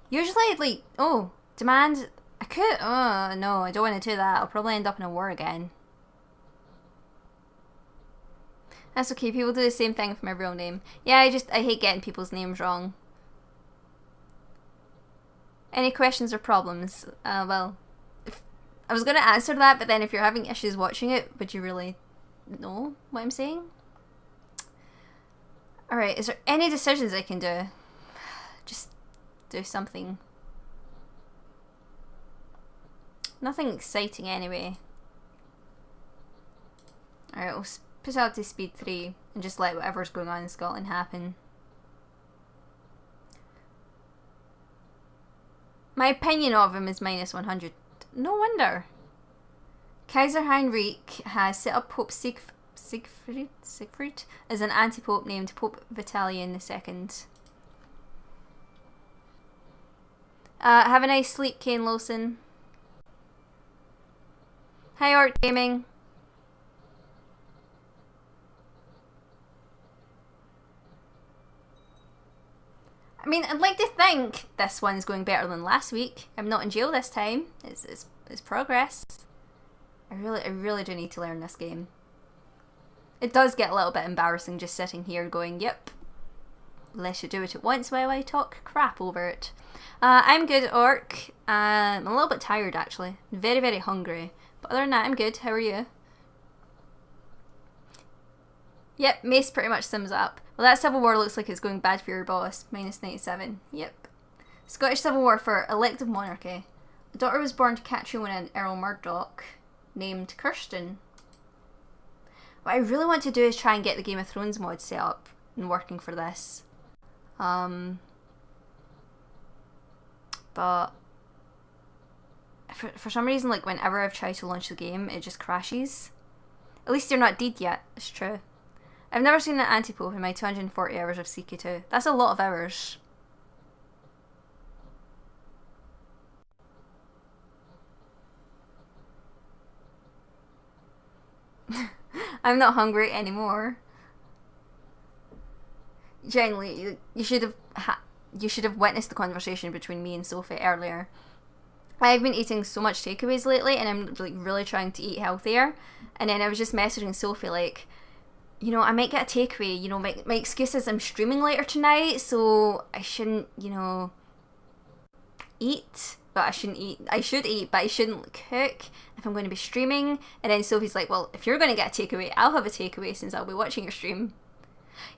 Usually, like, oh, demand. I could. Oh, no, I don't want to do that. I'll probably end up in a war again. That's okay, people do the same thing for my real name. Yeah, I hate getting people's names wrong. Any questions or problems? Well, I was going to answer that, but then if you're having issues watching it, would you really know what I'm saying? Alright, is there any decisions I can do? Just do something. Nothing exciting anyway. Alright, we'll put it up to speed 3 and just let whatever's going on in Scotland happen. My opinion of him is minus 100. No wonder. Kaiser Heinrich has set up Pope Siegfried as an anti-pope named Pope Vitalian II. Have a nice sleep, Kane Lawson. Hi, Art Gaming. I mean, I'd like to think this one's going better than last week. I'm not in jail this time. It's progress. I really do need to learn this game. It does get a little bit embarrassing just sitting here going, yep, let's do it at once while I talk crap over it. I'm good, Orc. I'm a little bit tired actually. Very, very hungry. But other than that, I'm good. How are you? Yep, Mace pretty much sums up. Well, that Civil War looks like it's going bad for your boss. Minus 97. Yep. Scottish Civil War for elective monarchy. A daughter was born to Catherine and Earl Murdoch, named Kirsten. What I really want to do is try and get the Game of Thrones mod set up and working for this. But for some reason, like whenever I've tried to launch the game, it just crashes. At least you're not dead yet. It's true. I've never seen an anti-pope in my 240 hours of CK2. That's a lot of hours. I'm not hungry anymore. Genuinely, you should have witnessed the conversation between me and Sophie earlier. I've been eating so much takeaways lately, and I'm like really trying to eat healthier. And then I was just messaging Sophie like, you know, I might get a takeaway. You know, my excuse is I'm streaming later tonight, so I shouldn't, you know, eat. But I shouldn't eat. I should eat, but I shouldn't cook if I'm going to be streaming. And then Sophie's like, well, if you're going to get a takeaway, I'll have a takeaway since I'll be watching your stream.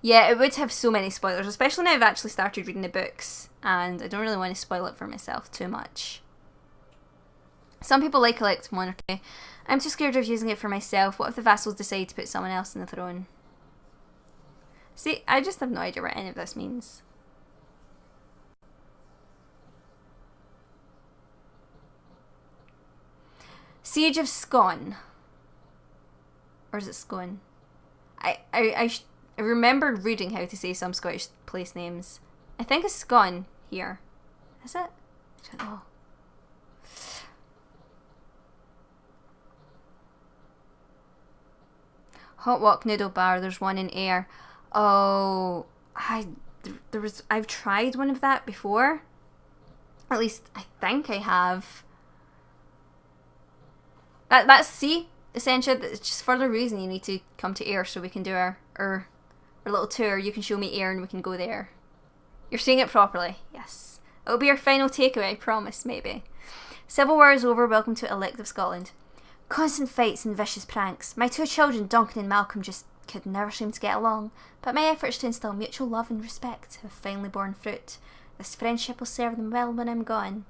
Yeah, it would have so many spoilers, especially now I've actually started reading the books, and I don't really want to spoil it for myself too much. Some people like elective monarchy. I'm too scared of using it for myself. What if the vassals decide to put someone else on the throne? See, I just have no idea what any of this means. Siege of Scone. Or is it Scone? I remember reading how to say some Scottish place names. I think it's Scone here. Is it? I don't know. Hot Walk Noodle Bar, there's one in Ayr. Oh, I've tried one of that before. At least I think I have. See, essentially, it's just further reason you need to come to Ayr so we can do our little tour. You can show me Ayr and we can go there. You're saying it properly, yes. It'll be our final takeaway, I promise, maybe. Civil War is over, welcome to elective Scotland. Constant fights and vicious pranks. My two children, Duncan and Malcolm, just could never seem to get along, but my efforts to instill mutual love and respect have finally borne fruit. This friendship will serve them well when I'm gone.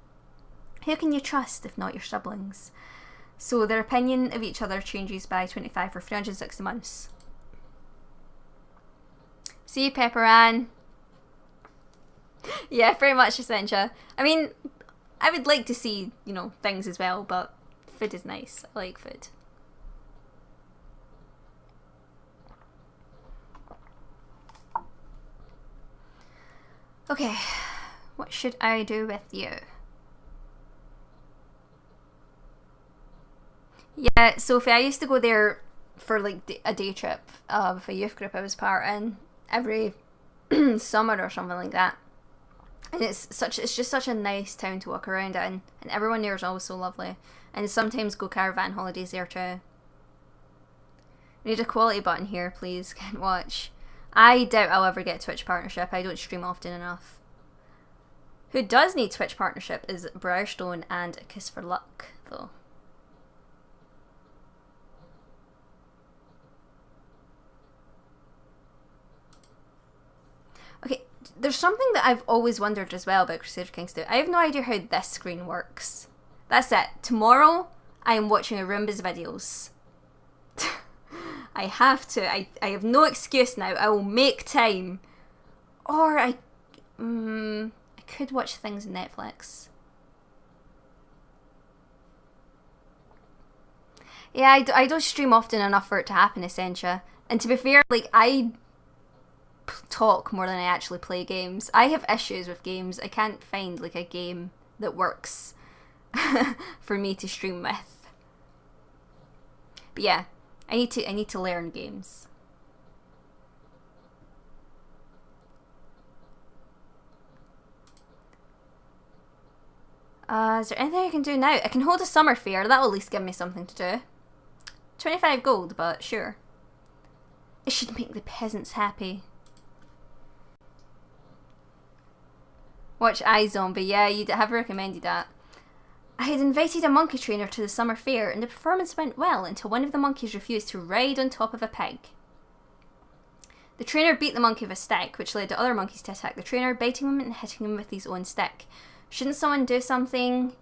Who can you trust if not your siblings? So their opinion of each other changes by 25 for 360 months. See you, Pepper Ann. Yeah, very much, Essentia. I mean, I would like to see, you know, things as well, but food is nice. I like food. Okay, what should I do with you? Yeah, Sophie, I used to go there for like a day trip with a youth group I was part in every summer or something like that. And it's just such a nice town to walk around in, and everyone there is always so lovely. And sometimes go caravan holidays there too. Need a quality button here, please. Can't watch. I doubt I'll ever get a Twitch partnership. I don't stream often enough. Who does need Twitch partnership is Briarstone and A Kiss for Luck, though. Okay, there's something that I've always wondered as well about Crusader Kings 2. I have no idea how this screen works. That's it. Tomorrow, I am watching a Roomba's videos. I have to. I have no excuse now. I will make time. Or I could watch things on Netflix. Yeah, I don't stream often enough for it to happen, Essentia. And to be fair, like, I talk more than I actually play games. I have issues with games. I can't find, like, a game that works for me to stream with. But yeah, I need to learn games. Is there anything I can do now? I can hold a summer fair. That will at least give me something to do. 25 gold, but sure. It should make the peasants happy. Watch iZombie. Yeah, you have recommended that. I had invited a monkey trainer to the summer fair, and the performance went well until one of the monkeys refused to ride on top of a pig. The trainer beat the monkey with a stick, which led to other monkeys to attack the trainer, biting him and hitting him with his own stick. Shouldn't someone do something?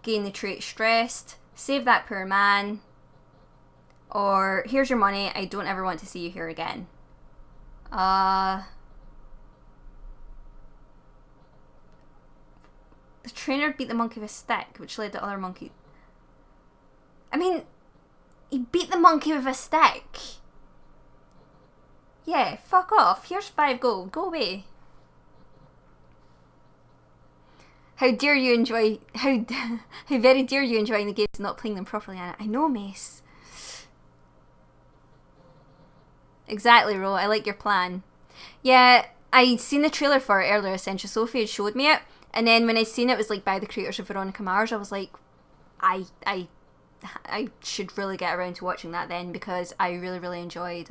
Gain the trait stressed? Save that poor man? Or, here's your money, I don't ever want to see you here again. The trainer beat the monkey with a stick, which led to other monkey... I mean, he beat the monkey with a stick. Yeah, fuck off. Here's 5 gold. Go away. How dare you enjoy... How very dare you enjoying the games and not playing them properly, Anna. I know, Mace. Exactly, Ro. I like your plan. Yeah, I'd seen the trailer for it earlier, Essential Sophie had showed me it. And then when I seen it was like by the creators of Veronica Mars, I was like, I should really get around to watching that then, because I really, really enjoyed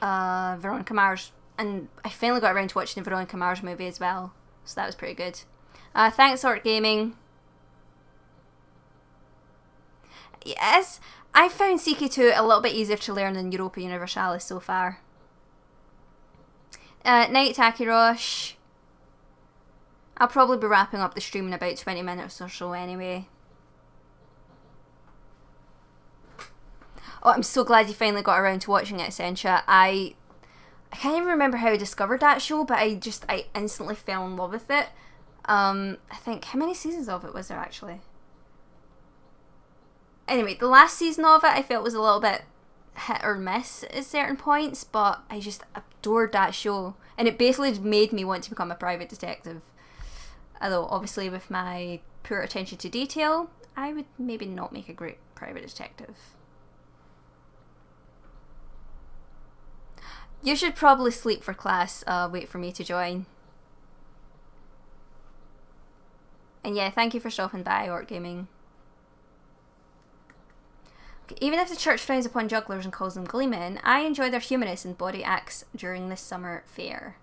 Veronica Mars. And I finally got around to watching the Veronica Mars movie as well. So that was pretty good. Thanks, Art Gaming. Yes, I found CK2 a little bit easier to learn than Europa Universalis so far. Night, Takirosh. I'll probably be wrapping up the stream in about 20 minutes or so anyway. Oh, I'm so glad you finally got around to watching it, Essentia. I can't even remember how I discovered that show, but I instantly fell in love with it. I think, how many seasons of it was there actually? Anyway, the last season of it I felt was a little bit hit or miss at certain points, but I just adored that show. And it basically made me want to become a private detective. Although, obviously, with my poor attention to detail, I would maybe not make a great private detective. You should probably sleep for class, wait for me to join. And yeah, thank you for stopping by, Orc Gaming. Okay, even if the church frowns upon jugglers and calls them gleemen, I enjoy their humanness and body acts during this summer fair.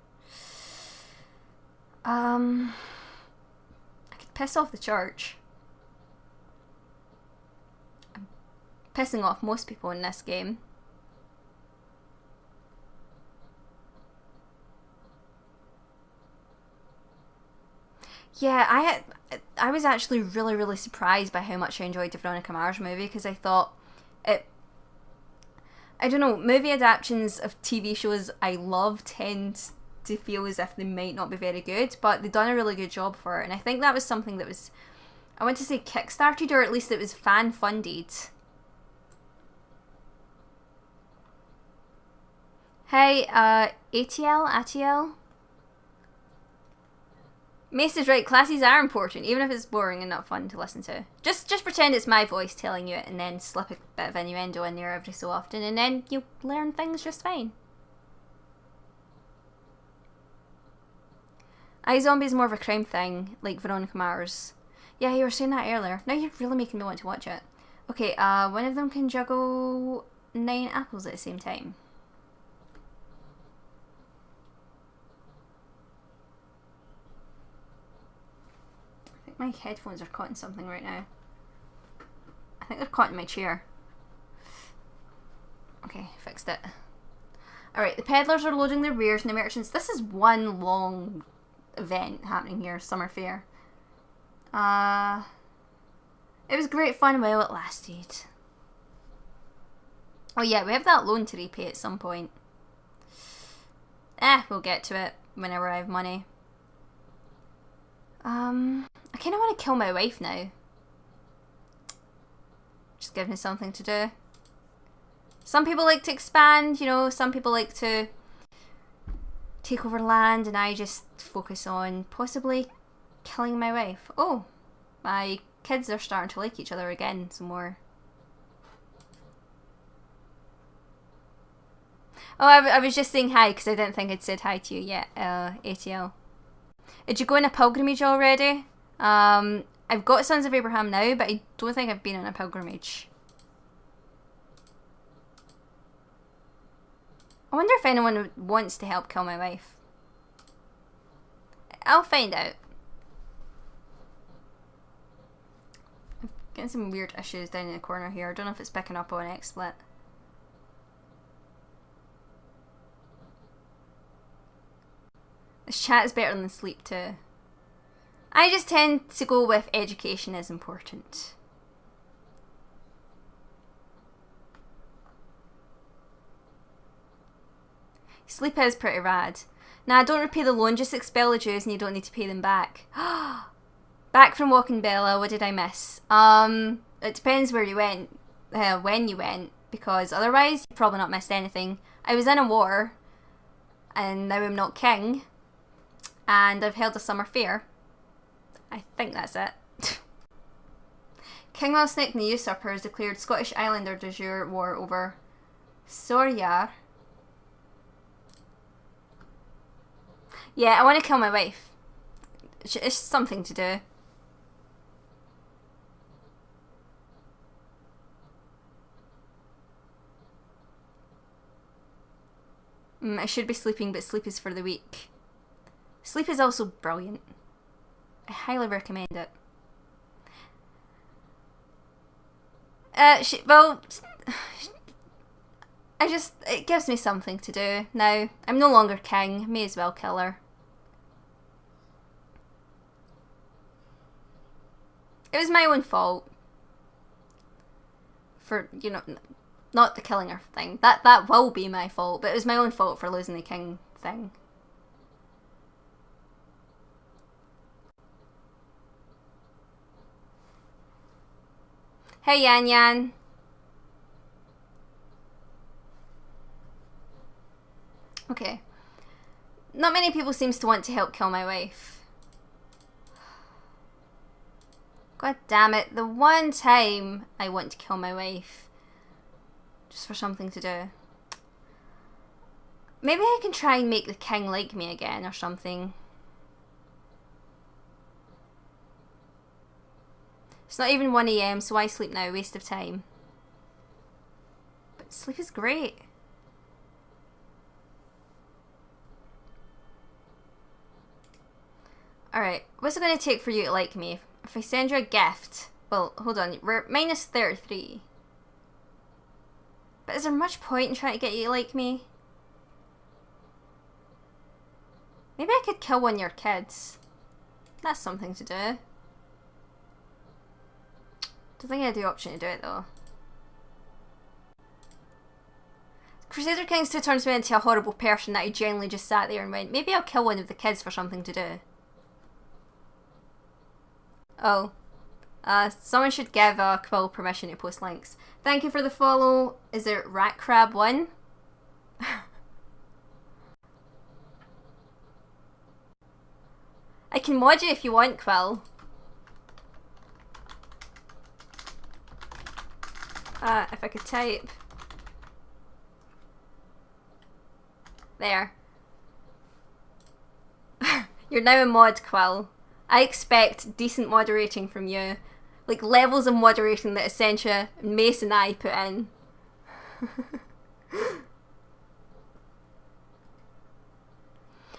I could piss off the church. I'm pissing off most people in this game. Yeah, I was actually really, really surprised by how much I enjoyed the Veronica Mars movie, because I thought it... I don't know, movie adaptations of TV shows I love tend to feel as if they might not be very good, but they've done a really good job for it, and I think that was something that was I want to say kickstarted, or at least it was fan funded. Hey, ATL? Mace is right, classes are important, even if it's boring and not fun to listen to. Just pretend it's my voice telling you it, and then slip a bit of innuendo in there every so often, and then you'll learn things just fine. iZombie's more of a crime thing, like Veronica Mars. Yeah, you were saying that earlier. Now you're really making me want to watch it. Okay, one of them can juggle 9 apples at the same time. I think my headphones are caught in something right now. I think they're caught in my chair. Okay, fixed it. Alright, the peddlers are loading their wares and the merchants. This is one long event happening here, summer fair. It was great fun while it lasted. Oh yeah, we have that loan to repay at some point. We'll get to it whenever I have money. I kind of want to kill my wife now. Just give me something to do. Some people like to expand, you know, some people like to take over land, and I just focus on possibly killing my wife. Oh, my kids are starting to like each other again some more. Oh, I was just saying hi because I didn't think I'd said hi to you yet, ATL. Did you go on a pilgrimage already? I've got Sons of Abraham now, but I don't think I've been on a pilgrimage. I wonder if anyone wants to help kill my wife. I'll find out. I'm getting some weird issues down in the corner here. I don't know if it's picking up on XSplit. This chat is better than sleep too. I just tend to go with education is important. Sleep is pretty rad. Nah, don't repay the loan, just expel the Jews and you don't need to pay them back. Back from Walking Bella, what did I miss? It depends where you went, when you went, because otherwise you've probably not missed anything. I was in a war, and now I'm not king, and I've held a summer fair. I think that's it. King Snake and the Usurper has declared Scottish Islander de jure war over Sawyer. Yeah, I want to kill my wife. It's something to do. I should be sleeping, but sleep is for the weak. Sleep is also brilliant. I highly recommend it. Well, it gives me something to do. Now, I'm no longer king, may as well kill her. It was my own fault. For, you know, not the killing her thing. That will be my fault, but it was my own fault for losing the king thing. Hey Yan Yan. Okay. Not many people seems to want to help kill my wife. God damn it, the one time I want to kill my wife. Just for something to do. Maybe I can try and make the king like me again or something. It's not even 1 AM, so why sleep now? Waste of time. But sleep is great. Alright, what's it going to take for you to like me? If I send you a gift... Well, hold on, we're minus 33. But is there much point in trying to get you to like me? Maybe I could kill one of your kids. That's something to do. Don't think I had the option to do it though. Crusader Kings 2 turns me into a horrible person that I genuinely just sat there and went, maybe I'll kill one of the kids for something to do. Oh. Someone should give Quill permission to post links. Thank you for the follow. Is it RatCrab1? I can mod you if you want, Quill. If I could type. There. You're now a mod, Quill. I expect decent moderating from you. Like levels of moderating that Essentia, Mace and I put in.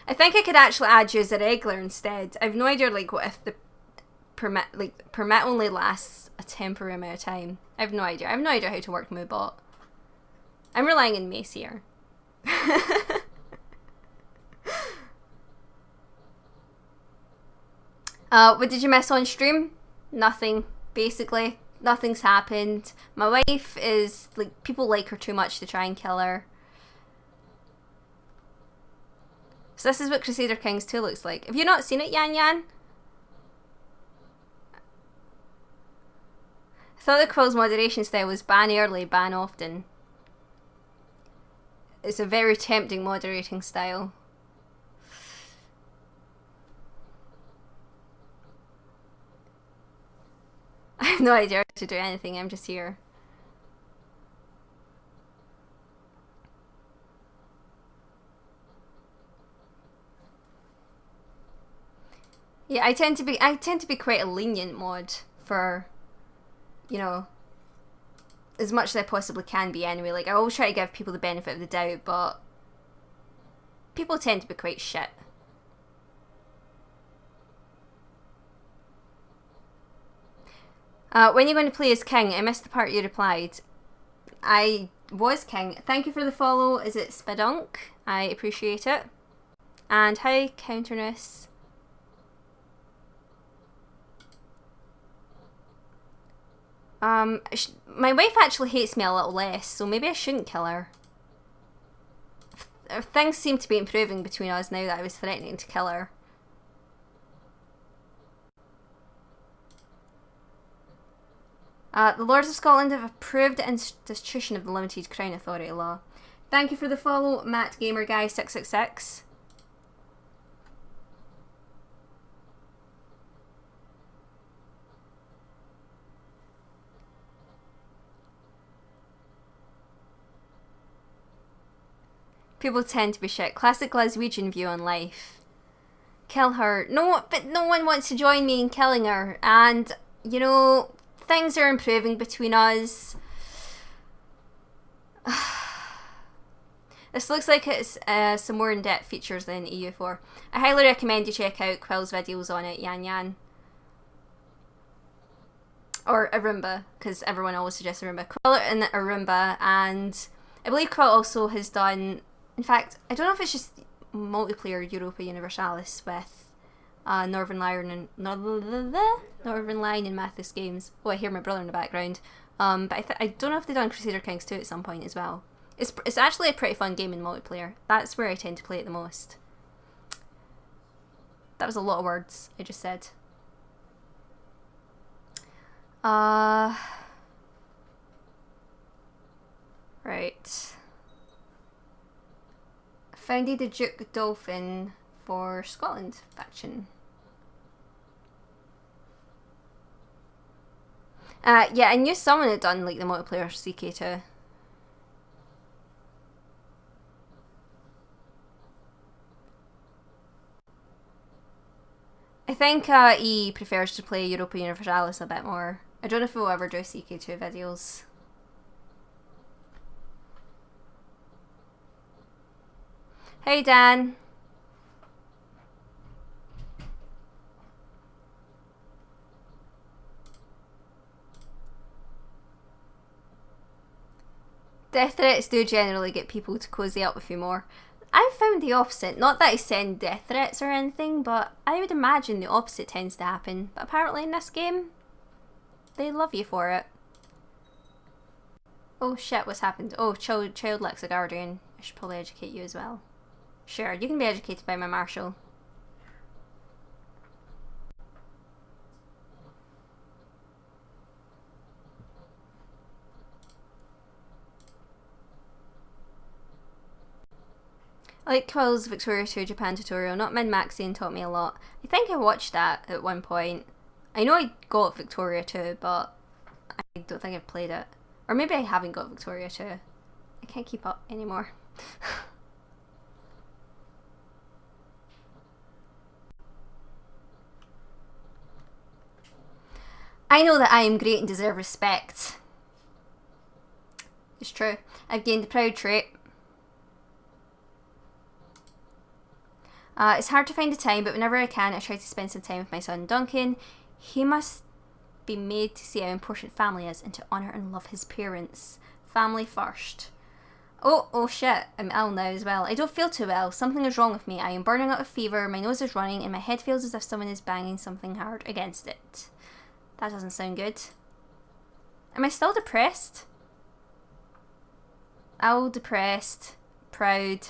I think I could actually add you as a regular instead. I've no idea like what if the permit only lasts a temporary amount of time. I have no idea. I have no idea how to work Moobot. I'm relying on Mace here. What did you miss on stream? Nothing. Basically, nothing's happened. My wife is like, people like her too much to try and kill her. So this is what Crusader Kings 2 looks like. Have you not seen it, Yan Yan? I thought the Quill's moderation style was ban early, ban often. It's a very tempting moderating style. I have no idea how to do anything, I'm just here. Yeah, I tend to be quite a lenient mod for, you know, as much as I possibly can be anyway. Like, I always try to give people the benefit of the doubt, but people tend to be quite shit. When are you going to play as King? I missed the part you replied. I was King. Thank you for the follow. Is it Spadunk? I appreciate it. And hi, Counterness. My wife actually hates me a little less, so maybe I shouldn't kill her. Things seem to be improving between us now that I was threatening to kill her. The Lords of Scotland have approved the institution of the Limited Crown Authority law. Thank you for the follow, Matt Gamer Guy 666. People tend to be shit. Classic Glaswegian view on life. Kill her. No, but no one wants to join me in killing her. And, you know, things are improving between us. This looks like it's some more in-depth features than EU4. I highly recommend you check out Quill's videos on it, Yan Yan. Or Arumba, because everyone always suggests Arumba. Quill and Arumba, and I believe Quill also has done... In fact, I don't know if it's just multiplayer Europa Universalis with Northern Line and Mathis Games. Oh, I hear my brother in the background. But I don't know if they've done Crusader Kings 2 at some point as well. It's actually a pretty fun game in multiplayer. That's where I tend to play it the most. That was a lot of words I just said. Right. Founded the Duke Dolphin for Scotland faction. Yeah, I knew someone had done like the multiplayer CK2. I think he prefers to play Europa Universalis a bit more. I don't know if we'll ever do CK2 videos. Hey Dan. Death threats do generally get people to cozy up with you more. I've found the opposite. Not that I send death threats or anything, but I would imagine the opposite tends to happen. But apparently in this game, they love you for it. Oh shit, what's happened? Oh, child lacks a guardian. I should probably educate you as well. Sure, you can be educated by my marshal. I like Quill's Victoria 2 Japan tutorial. Not Min-Maxine taught me a lot. I think I watched that at one point. I know I got Victoria 2, but I don't think I've played it. Or maybe I haven't got Victoria 2. I can't keep up anymore. I know that I am great and deserve respect. It's true. I've gained the proud trait. It's hard to find the time, but whenever I can, I try to spend some time with my son Duncan. He must be made to see how important family is and to honour and love his parents. Family first. Oh shit, I'm ill now as well. I don't feel too well. Something is wrong with me. I am burning out with fever, my nose is running, and my head feels as if someone is banging something hard against it. That doesn't sound good. Am I still depressed? Ill, depressed, proud.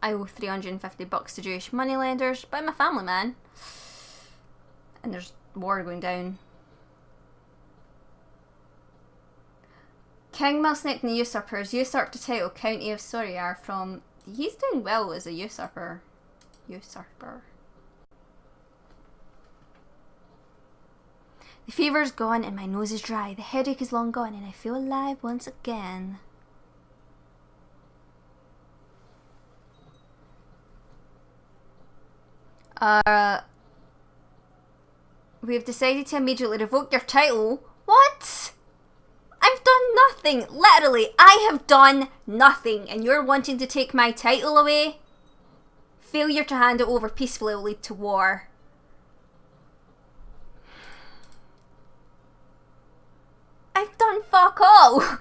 I owe $350 to Jewish moneylenders, but I'm a family man. And there's war going down. King Milsnick and the Usurpers usurped the title County of Soriar from... He's doing well as a usurper. The fever's gone and my nose is dry. The headache is long gone and I feel alive once again. We have decided to immediately revoke your title. What? I've done nothing. Literally, I have done nothing. And you're wanting to take my title away? Failure to hand it over peacefully will lead to war. I've done fuck all.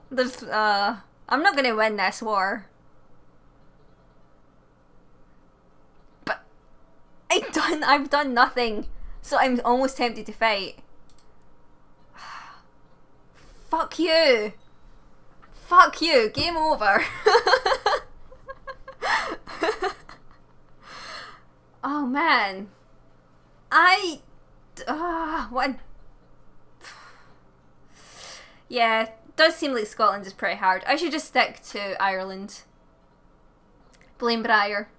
There's, I'm not gonna win this war. But I've done nothing. So I'm almost tempted to fight. Fuck you. Fuck you. Game over. Oh man. What? Yeah, it does seem like Scotland is pretty hard. I should just stick to Ireland. Blame Briar.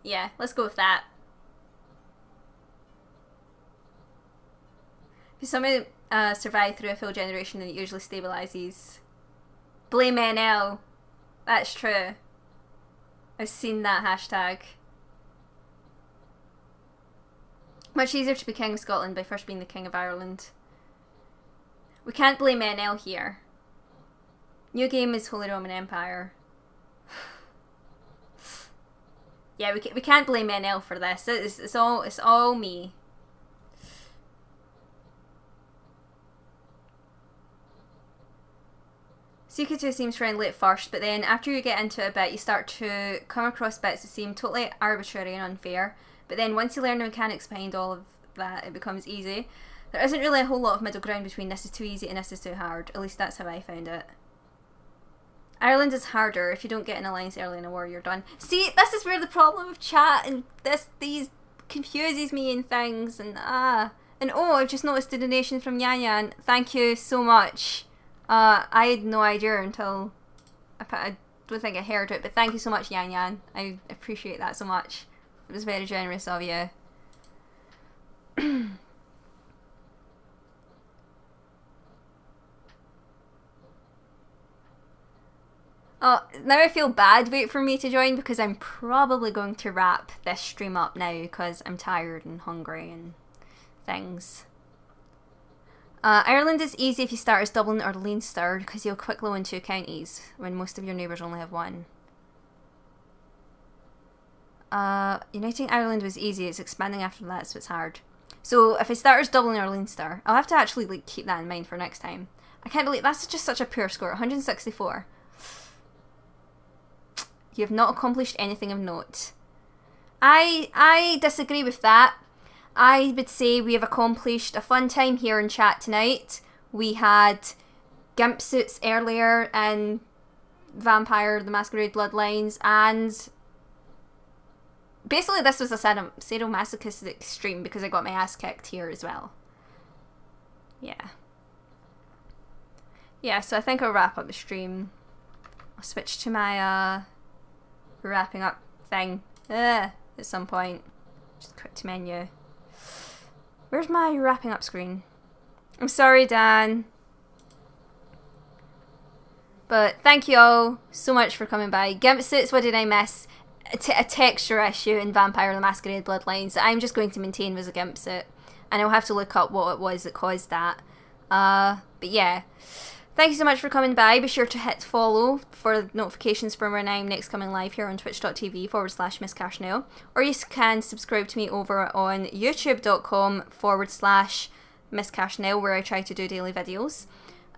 Yeah, let's go with that. If someone survive through a full generation, then it usually stabilizes. Blame NL. That's true. I've seen that hashtag. Much easier to be King of Scotland by first being the King of Ireland. We can't blame NL here. New game is Holy Roman Empire. Yeah, we can't blame NL for this. It's all me. CK2 seems friendly at first, but then after you get into it a bit, you start to come across bits that seem totally arbitrary and unfair. But then once you learn the mechanics behind all of that, it becomes easy. There isn't really a whole lot of middle ground between this is too easy and this is too hard. At least that's how I found it. Ireland is harder. If you don't get an alliance early in a war, you're done. See, this is where the problem with chat and these confuses me and things. And oh, I've just noticed the donation from Yan Yan. Thank you so much. I had no idea until I don't think I heard it, but thank you so much, Yan Yan. I appreciate that so much. It was very generous of you. Oh, now I feel bad wait for me to join because I'm probably going to wrap this stream up now because I'm tired and hungry and things. Ireland is easy if you start as Dublin or Leinster because you'll quickly win 2 counties when most of your neighbours only have 1. Uniting Ireland was easy, it's expanding after that, so it's hard. So if I start as Dublin or Leinster, I'll have to actually like keep that in mind for next time. I can't believe that's just such a poor score, 164. You have not accomplished anything of note. I disagree with that. I would say we have accomplished a fun time here in chat tonight. We had gimp suits earlier in Vampire, the Masquerade Bloodlines, and basically this was a sadomasochistic stream because I got my ass kicked here as well. yeah. Yeah, so I think I'll wrap up the stream. I'll switch to my wrapping up thing at some point. Just quick to menu. Where's my wrapping up screen? I'm sorry, Dan. But thank you all so much for coming by. Gimp suits, what did I miss? A texture issue in Vampire the Masquerade Bloodlines that I'm just going to maintain was a gimp suit. And I'll have to look up what it was that caused that. But yeah. Thank you so much for coming by. Be sure to hit follow for notifications for when I'm next coming live here on twitch.tv/MsCarsonelle. Or you can subscribe to me over on youtube.com/MsCarsonelle, where I try to do daily videos.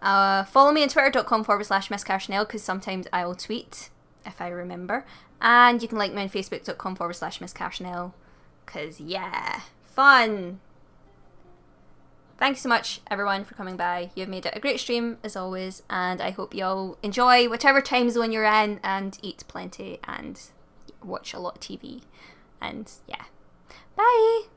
Follow me on twitter.com/MsCarsonelle, because sometimes I will tweet if I remember. And you can like me on facebook.com/MsCarsonelle, because yeah, fun! Thanks so much, everyone, for coming by. You've made it a great stream, as always, and I hope you all enjoy whatever time zone you're in, and eat plenty, and watch a lot of TV. And, yeah. Bye!